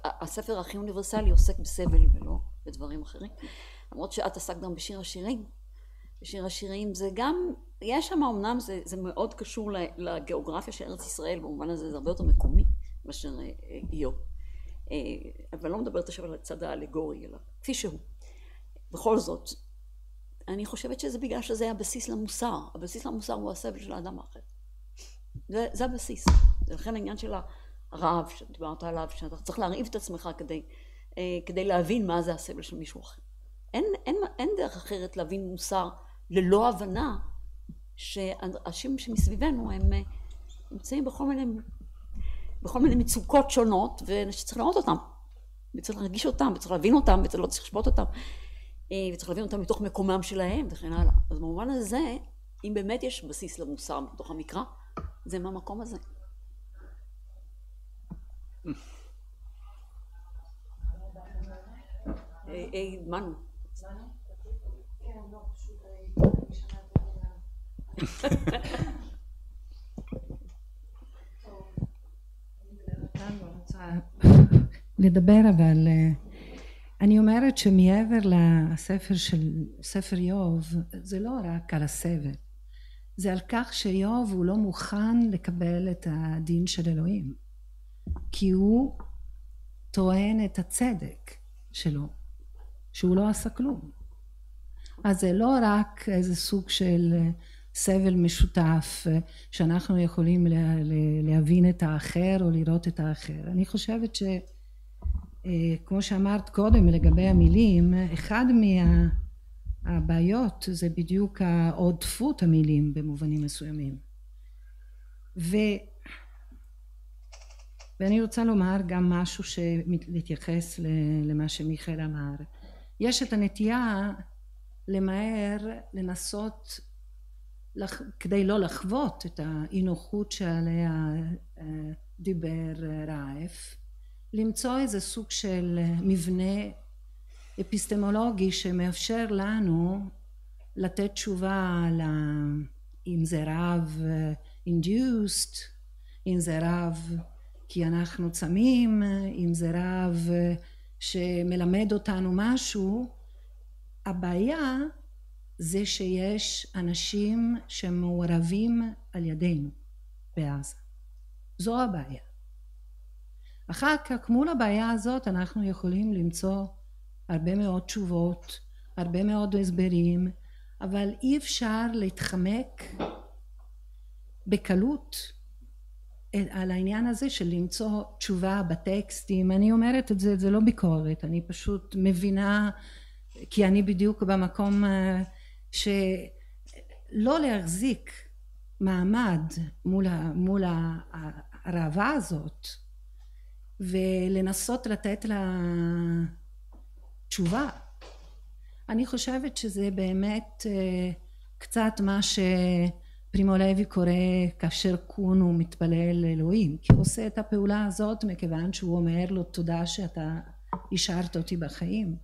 הספר הכי אוניברסלי עוסק בסבל ולא בדברים אחרים. למרות שאת עסקת גם בשיר השירים. בשיר השירים זה גם, יש שם אמנם זה מאוד קשור לגיאוגרפיה של ארץ ישראל, במובן הזה זה הרבה יותר מקומי מאשר איוב. אבל לא מדברת עכשיו על הצד האלגורי, אלא כפי שהוא. בכל זאת, אני חושבת שזה בגלל שזה הבסיס למוסר. הבסיס למוסר הוא הסבל של האדם האחר. זה הבסיס. ולכן העניין של הרעב שדיברת עליו, שאתה צריך להרעיב את עצמך כדי להבין מה זה הסבל של מישהו אחר. אין דרך אחרת להבין מוסר ללא הבנה שהאנשים שמסביבנו הם נמצאים בכל מיני מצוקות שונות, ושצריך לראות אותם, וצריך להרגיש אותם, וצריך להבין אותם, ולא צריך לשפוט אותם, וצריך להבין אותם מתוך מקומם שלהם וכן הלאה. אז במובן הזה, אם באמת יש בסיס למוסר בתוך המקרא, זה מהמקום הזה. מנו. אני רוצה לדבר, אבל אני אומרת שמעבר לספר של ספר איוב, זה לא רק על הסבל, זה על כך שאיוב הוא לא מוכן לקבל את הדין של אלוהים, כי הוא טוען את הצדק שלו, שהוא לא עשה כלום. אז זה לא רק איזה סוג של סבל משותף שאנחנו יכולים להבין את האחר או לראות את האחר. אני חושבת שכמו שאמרת קודם לגבי המילים, אחד מהבעיות זה בדיוק העודפות המילים במובנים מסוימים. ואני רוצה לומר גם משהו שמתייחס למה שמיכאל אמר. יש את הנטייה למהר לנסות, כדי לא לחוות את האי-נוחות שעליה דיבר רייף, למצוא איזה סוג של מבנה אפיסטמולוגי שמאפשר לנו לתת תשובה אם זה רב induced, אם זה רב כי אנחנו צמים, אם זה רב שמלמד אותנו משהו. הבעיה זה שיש אנשים שמעורבים על ידינו בעזה. זו הבעיה. אחר כך מול הבעיה הזאת אנחנו יכולים למצוא הרבה מאוד תשובות, הרבה מאוד הסברים, אבל אי אפשר להתחמק בקלות על העניין הזה של למצוא תשובה בטקסטים. אני אומרת את זה, זה לא ביקורת, אני פשוט מבינה, כי אני בדיוק במקום שלא להחזיק מעמד מול הרעבה הזאת, ולנסות לתת לה תשובה. אני חושבת שזה באמת קצת מה שפרימו לוי קורא כאשר קון הוא מתפלל לאלוהים, כי הוא עושה את הפעולה הזאת מכיוון שהוא אומר לו תודה שאתה השארת אותי בחיים.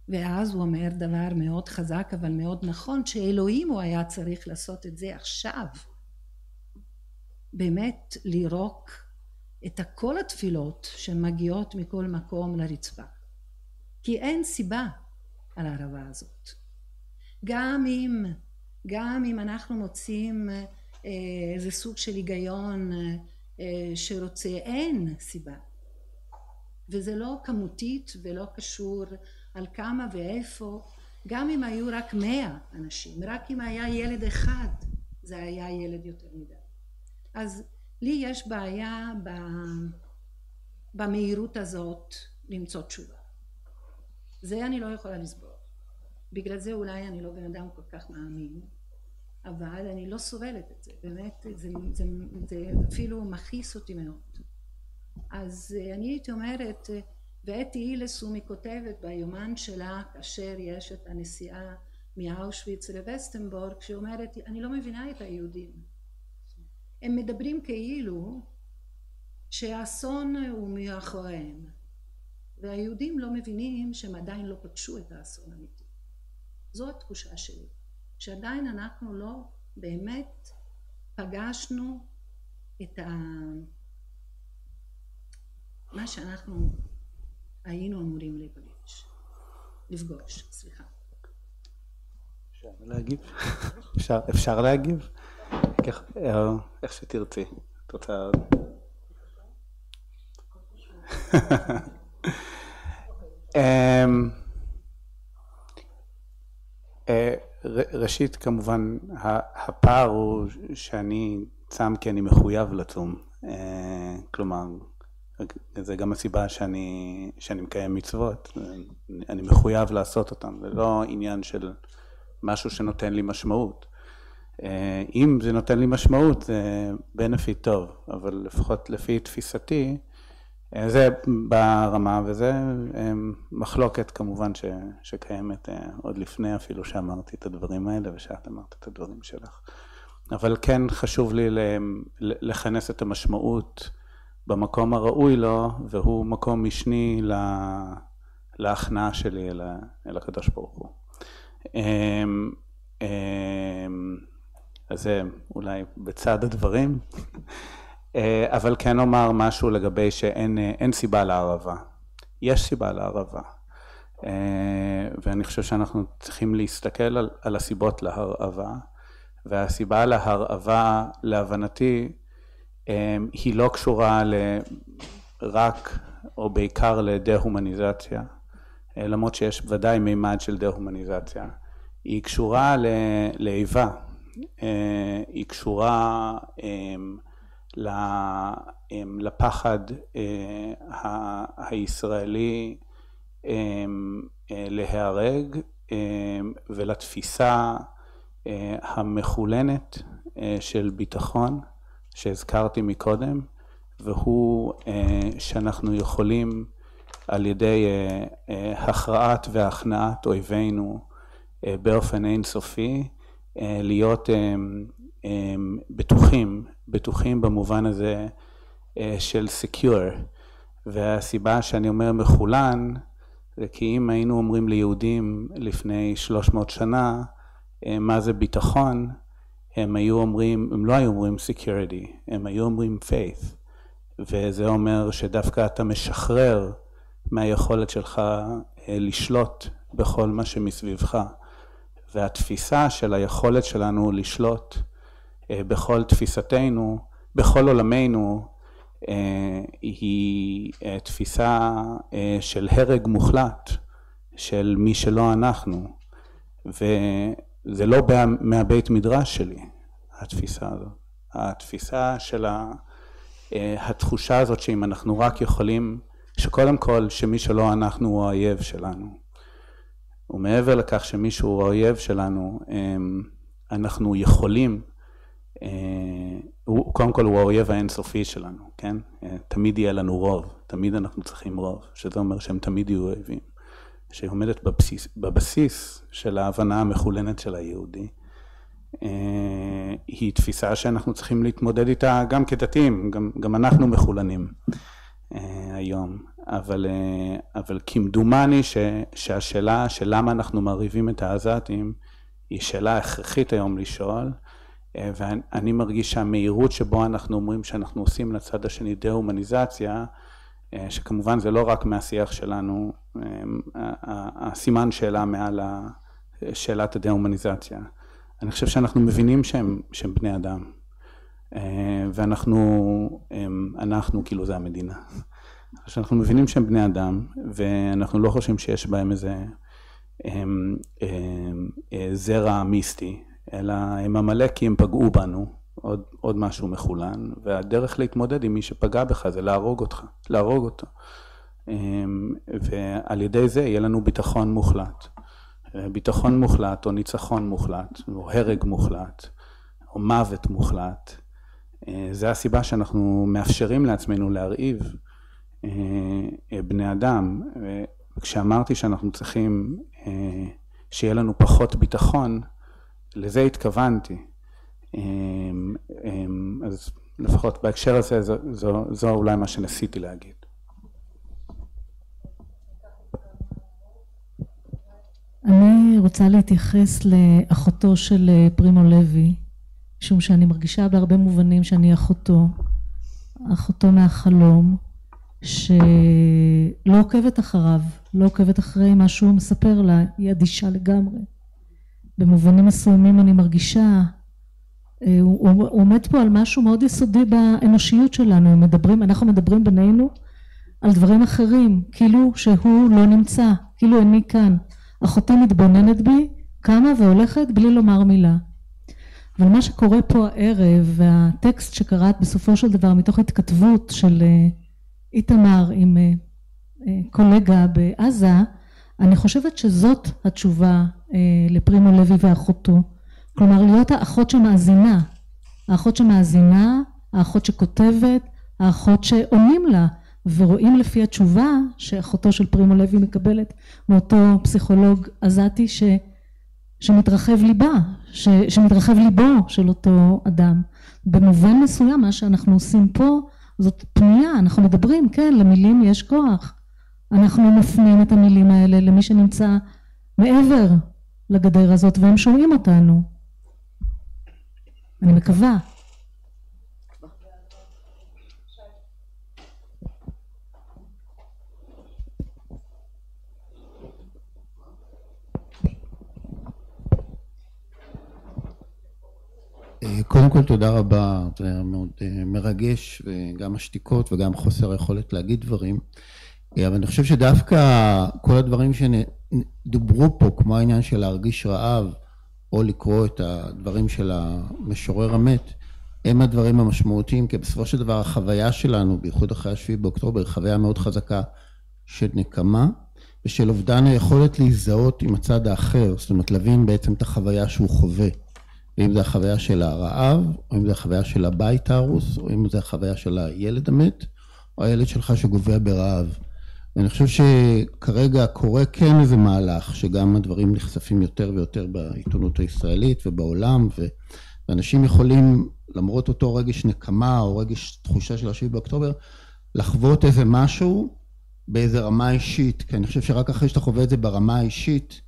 ואז הוא אומר דבר מאוד חזק אבל מאוד נכון, שאלוהים הוא היה צריך לעשות את זה עכשיו. באמת לירוק את כל התפילות שמגיעות מכל מקום לרצפה. כי אין סיבה על הערבה הזאת. גם אם אנחנו מוצאים איזה סוג של היגיון שרוצה, אין סיבה. וזה לא כמותית ולא קשור על כמה ואיפה. גם אם היו רק 100 אנשים, רק אם היה ילד אחד, זה היה ילד יותר מדי. אז לי יש בעיה במהירות הזאת למצוא תשובה. זה אני לא יכולה לסבור. בגלל זה אולי אני לא בן אדם כל כך מאמין, אבל אני לא סובלת את זה. באמת, זה אפילו מכעיס אותי מאוד. אז אני הייתי אומרת, ואתי אילסום היא כותבת ביומן שלה, כאשר יש את הנסיעה מאושוויץ לווסטנבורג, שאומרת, אני לא מבינה את היהודים. הם מדברים כאילו שהאסון הוא מאחוריהם, והיהודים לא מבינים שהם עדיין לא פגשו את האסון האמיתי. זו התחושה שלי, שעדיין אנחנו לא באמת פגשנו את מה שאנחנו היינו אמורים לפגוש, סליחה. אפשר להגיב? אפשר להגיב? איך שתרצי. תוצאה. ראשית כמובן הפער הוא שאני צם כי אני מחויב לצום, כלומר זה גם הסיבה שאני מקיים מצוות, אני מחויב לעשות אותם, זה לא עניין של משהו שנותן לי משמעות. אם זה נותן לי משמעות זה בנפיט טוב, אבל לפחות לפי תפיסתי זה ברמה, וזה מחלוקת כמובן שקיימת עוד לפני אפילו שאמרתי את הדברים האלה ושאת אמרת את הדברים שלך. אבל כן חשוב לי לכנס את המשמעות במקום הראוי לו, והוא מקום משני להכנעה שלי אל הקדוש ברוך הוא. אז זה אולי בצד הדברים. אבל כן אומר משהו לגבי שאין סיבה להרעבה. יש סיבה להרעבה. ואני חושב שאנחנו צריכים להסתכל על הסיבות להרעבה, והסיבה להרעבה להבנתי היא לא קשורה רק או בעיקר לדה-הומניזציה, למרות שיש ודאי מימד של דה-הומניזציה. היא קשורה לאיבה, היא קשורה לפחד הישראלי להיהרג ולתפיסה המחולנת של ביטחון שהזכרתי מקודם, והוא שאנחנו יכולים על ידי הכרעת והכנעת אויבינו באופן אינסופי להיות בטוחים במובן הזה של secure. והסיבה שאני אומר מחולן זה כי אם היינו אומרים ליהודים לפני 300 שנה מה זה ביטחון, הם לא היו אומרים security, הם היו אומרים faith. וזה אומר שדווקא אתה משחרר מהיכולת שלך לשלוט בכל מה שמסביבך. והתפיסה של היכולת שלנו לשלוט בכל תפיסתנו, בכל עולמנו, היא תפיסה של הרג מוחלט של מי שלא אנחנו. וזה לא מהבית מדרש שלי, התפיסה הזאת. התפיסה של התחושה הזאת שאם אנחנו רק יכולים, שקודם כל שמי שלא אנחנו הוא האויב שלנו. ומעבר לכך שמישהו הוא האויב שלנו, אנחנו יכולים, קודם כל הוא האויב האינסופי שלנו, כן? תמיד יהיה לנו רוב, תמיד אנחנו צריכים רוב, שזה אומר שהם תמיד יהיו אויבים. שעומדת בבסיס של ההבנה המחולנת של היהודי, היא תפיסה שאנחנו צריכים להתמודד איתה גם כדתיים, גם אנחנו מחולנים היום. אבל כמדומני שהשאלה של למה אנחנו מריבים את העזתים היא שאלה הכרחית היום לשאול, ואני מרגיש שהמהירות שבו אנחנו אומרים שאנחנו עושים לצד השני דה-הומניזציה, שכמובן זה לא רק מהשיח שלנו, הסימן שאלה מעל שאלת הדה-הומניזציה. אני חושב שאנחנו מבינים שהם בני אדם, ואנחנו כאילו זה המדינה. שאנחנו מבינים שהם בני אדם, ואנחנו לא חושבים שיש בהם איזה זרע מיסטי, אלא הם עמלקים פגעו בנו, עוד משהו מחולן, והדרך להתמודד עם מי שפגע בך זה להרוג אותו. ועל ידי זה יהיה לנו ביטחון מוחלט. ביטחון מוחלט או ניצחון מוחלט, או הרג מוחלט, או מוות מוחלט. זה הסיבה שאנחנו מאפשרים לעצמנו להרעיב בני אדם. וכשאמרתי שאנחנו צריכים שיהיה לנו פחות ביטחון, לזה התכוונתי. אז לפחות בהקשר הזה זו אולי מה שניסיתי להגיד. אני רוצה להתייחס לאחותו של פרימו לוי, משום שאני מרגישה בהרבה מובנים שאני אחותו מהחלום, שלא עוקבת אחריו, לא עוקבת אחרי מה שהוא מספר לה, היא אדישה לגמרי. במובנים מסוימים אני מרגישה, הוא עומד פה על משהו מאוד יסודי באנושיות שלנו, אנחנו מדברים בינינו על דברים אחרים, כאילו שהוא לא נמצא, כאילו אני כאן. אחותי מתבוננת בי, קמה והולכת בלי לומר מילה. אבל מה שקורה פה הערב, והטקסט שקראת בסופו של דבר מתוך התכתבות של איתמר עם קולגה בעזה, אני חושבת שזאת התשובה לפרימו לוי ואחותו. כלומר, להיות האחות שמאזינה, האחות שכותבת, האחות שעונים לה, ורואים לפי התשובה שאחותו של פרימו לוי מקבלת מאותו פסיכולוג עזתי שמתרחב ליבו של אותו אדם. במובן מסוים מה שאנחנו עושים פה זאת פנייה, אנחנו מדברים, כן, למילים יש כוח. אנחנו מפנים את המילים האלה למי שנמצא מעבר לגדר הזאת והם שומעים אותנו. אני מקווה. קודם כל תודה רבה, זה היה מאוד מרגש, וגם השתיקות וגם חוסר היכולת להגיד דברים. אבל אני חושב שדווקא כל הדברים שדוברו פה, כמו העניין של להרגיש רעב, או לקרוא את הדברים של המשורר המת, הם הדברים המשמעותיים, כי בסופו של דבר החוויה שלנו, בייחוד אחרי 7 באוקטובר, חוויה מאוד חזקה של נקמה, ושל אובדן היכולת להזדהות עם הצד האחר, זאת אומרת להבין בעצם את החוויה שהוא חווה. ואם זה החוויה של הרעב, או אם זה החוויה של הבית ההרוס, או אם זה החוויה של הילד המת, או הילד שלך שגובע ברעב. ואני חושב שכרגע קורה כן איזה מהלך, שגם הדברים נחשפים יותר ויותר בעיתונות הישראלית ובעולם, ואנשים יכולים, למרות אותו רגש נקמה, או רגש תחושה של 7 באוקטובר, לחוות איזה משהו באיזה רמה אישית, כי אני חושב שרק אחרי שאתה חווה את זה ברמה האישית,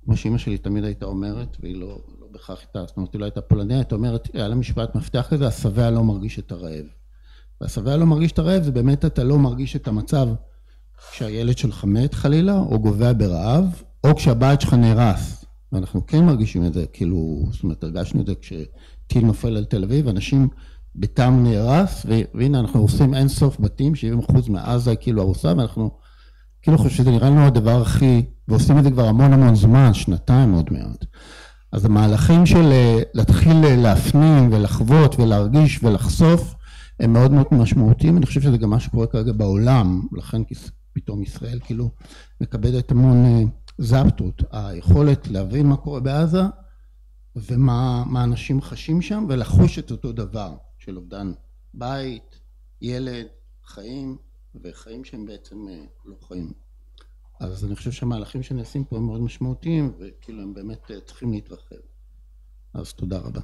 כמו שאמא שלי תמיד הייתה אומרת, והיא לא בכך הייתה, זאת אומרת, היא לא הייתה פולניה, הייתה אומרת, היה לה משפט מפתח כזה, השבע לא מרגיש את הרעב. והשבע לא מרגיש את הרעב, זה באמת אתה לא מרגיש את המצב כשהילד שלך מת חלילה, או גובע ברעב, או כשהבית שלך נהרס. ואנחנו כן מרגישים את זה, כאילו, זאת אומרת, הרגשנו את זה כשטיל נופל על תל אביב, אנשים ביתם נהרס, והנה אנחנו עושים אין סוף בתים, 70% מעזה כאילו הרוסה, ואנחנו כאילו חושבים שזה נראה לנו הדבר הכי, ועושים את זה כבר המון זמן, 2 עוד מעט. אז המהלכים של להתחיל להפנים ולחוות ולהרגיש ולחשוף, הם מאוד משמעותיים. אני חושב שזה גם מה שקורה כרגע בעולם, לכן פתאום ישראל כאילו מקבלת המון זפטות, היכולת להבין מה קורה בעזה, ומה אנשים חשים שם, ולחוש את אותו דבר של אובדן בית, ילד, חיים, וחיים שהם בעצם לא חיים. אז אני חושב שהמהלכים שנעשים פה הם מאוד משמעותיים, וכאילו הם באמת צריכים להתרחב. אז תודה רבה.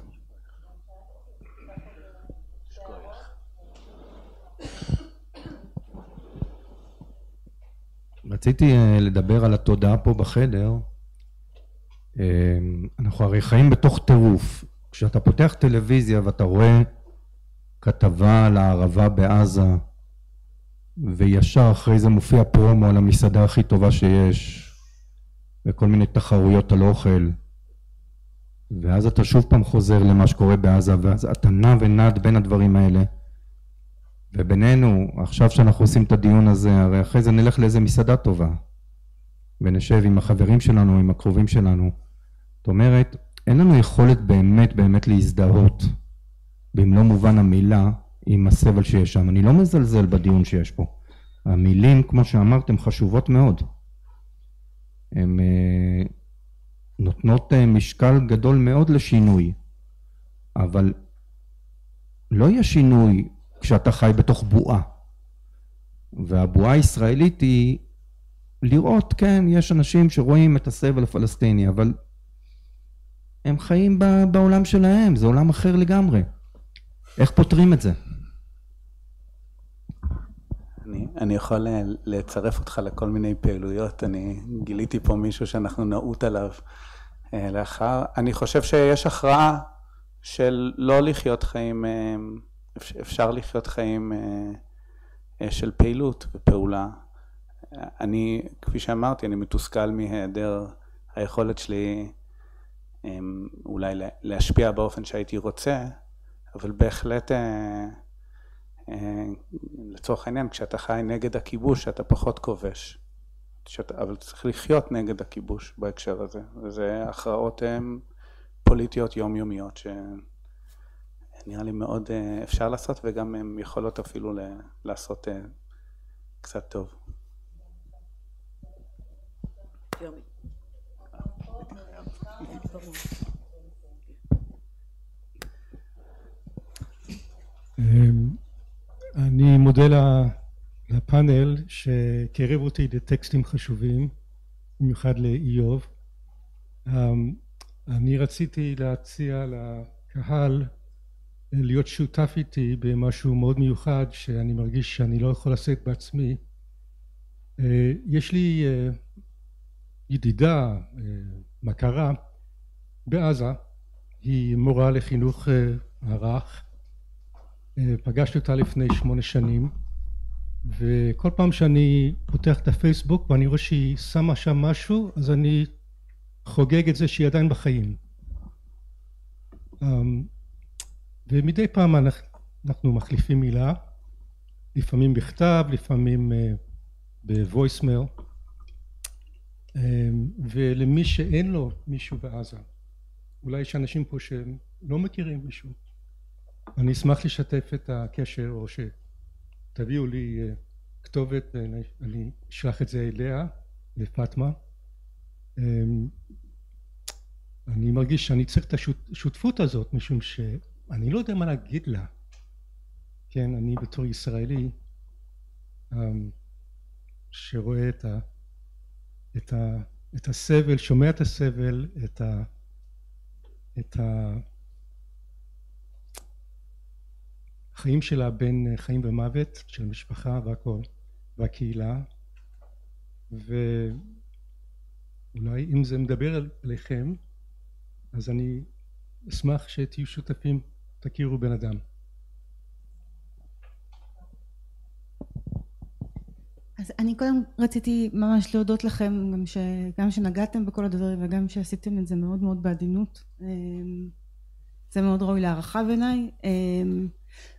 רציתי לדבר על התודעה פה בחדר. אנחנו הרי חיים בתוך טירוף. כשאתה פותח טלוויזיה ואתה רואה כתבה על הערבה בעזה, וישר אחרי זה מופיע פרומו על המסעדה הכי טובה שיש, וכל מיני תחרויות על אוכל, ואז אתה שוב פעם חוזר למה שקורה בעזה, ואז אתה נע ונד בין הדברים האלה. ובינינו, עכשיו שאנחנו עושים את הדיון הזה, הרי אחרי זה נלך לאיזה מסעדה טובה, ונשב עם החברים שלנו, עם הקרובים שלנו. זאת אומרת, אין לנו יכולת באמת להזדהות, במלוא מובן המילה, עם הסבל שיש שם. אני לא מזלזל בדיון שיש פה. המילים, כמו שאמרתם, חשובות מאוד. הן נותנות משקל גדול מאוד לשינוי, אבל לא יהיה שינוי כשאתה חי בתוך בועה. והבועה הישראלית היא לראות, כן, יש אנשים שרואים את הסבל הפלסטיני, אבל הם חיים בעולם שלהם, זה עולם אחר לגמרי. איך פותרים את זה? אני יכול לצרף אותך לכל מיני פעילויות. אני גיליתי פה מישהו שאנחנו נעוט עליו לאחר. אני חושב שיש הכרעה של לא לחיות חיים, אפשר לחיות חיים של פעילות ופעולה. אני, כפי שאמרתי, אני מתוסכל מהיעדר היכולת שלי אולי להשפיע באופן שהייתי רוצה, אבל בהחלט לצורך העניין, כשאתה חי נגד הכיבוש, אתה פחות כובש. אבל צריך לחיות נגד הכיבוש בהקשר הזה. וזה הכרעות פוליטיות יומיומיות שנראה לי מאוד אפשר לעשות, וגם הן יכולות אפילו לעשות קצת טוב. אני מודה לפאנל שקרב אותי לטקסטים חשובים, במיוחד לאיוב. אני רציתי להציע לקהל להיות שותף איתי במשהו מאוד מיוחד שאני מרגיש שאני לא יכול לעשות בעצמי. יש לי ידידה, מכרה, בעזה, היא מורה לחינוך הרך. פגשתי אותה לפני 8 שנים, וכל פעם שאני פותח את הפייסבוק ואני רואה שהיא שמה שם משהו, אז אני חוגג את זה שהיא עדיין בחיים. ומדי פעם אנחנו מחליפים מילה, לפעמים בכתב, לפעמים בוויסמייל, ולמי שאין לו מישהו בעזה, אולי יש אנשים פה שלא מכירים מישהו, אני אשמח לשתף את הקשר, או שתביאו לי כתובת ואני אשלח את זה אליה, לפטמה. אני מרגיש שאני צריך את השותפות הזאת, משום שאני לא יודע מה להגיד לה. כן, אני בתור ישראלי שרואה את הסבל, שומע את הסבל, את החיים שלה בין חיים ומוות, של משפחה והכל, והקהילה. ואולי אם זה מדבר עליכם, אז אני אשמח שתהיו שותפים, תכירו בן אדם. אז אני קודם רציתי ממש להודות לכם, גם שנגעתם בכל הדברים וגם שעשיתם את זה מאוד מאוד בעדינות. זה מאוד ראוי להערכה בעיניי.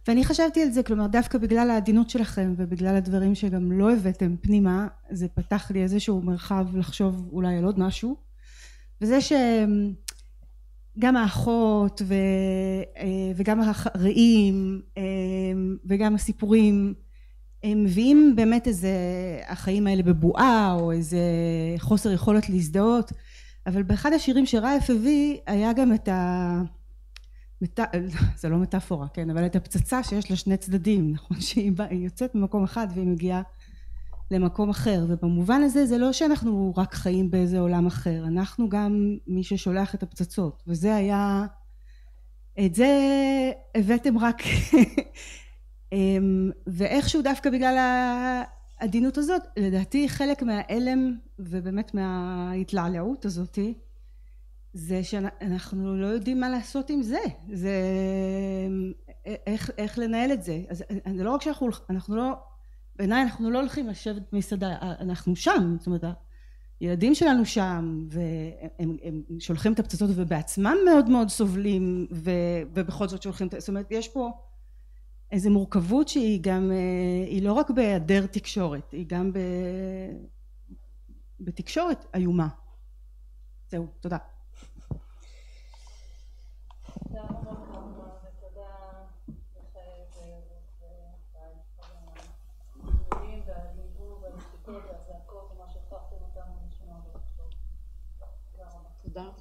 ואני חשבתי על זה, כלומר דווקא בגלל העדינות שלכם ובגלל הדברים שגם לא הבאתם פנימה, זה פתח לי איזשהו מרחב לחשוב אולי על עוד משהו. וזה שגם האחות וגם הרעים וגם הסיפורים, הם מביאים באמת איזה החיים האלה בבועה או איזה חוסר יכולת להזדהות, אבל באחד השירים שרייף הביא היה גם את זה לא מטאפורה, כן, אבל את הפצצה שיש לה שני צדדים, נכון, שהיא יוצאת ממקום אחד והיא מגיעה למקום אחר, ובמובן הזה זה לא שאנחנו רק חיים באיזה עולם אחר, אנחנו גם מי ששולח את הפצצות, וזה היה, את זה הבאתם רק ואיכשהו דווקא בגלל העדינות הזאת, לדעתי חלק מהאלם ובאמת מההתלעלעות הזאת, זה שאנחנו לא יודעים מה לעשות עם זה, זה איך לנהל את זה. אז זה לא רק שאנחנו לא, בעיניי אנחנו לא הולכים לשבת במסעדה, אנחנו שם, זאת אומרת הילדים שלנו שם והם שולחים את הפצצות ובעצמם מאוד מאוד סובלים ובכל זאת שולחים, זאת אומרת יש פה איזו מורכבות שהיא גם, היא לא רק בהיעדר תקשורת, היא גם בתקשורת איומה. זהו, תודה.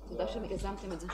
תודה שיזמתם את זה.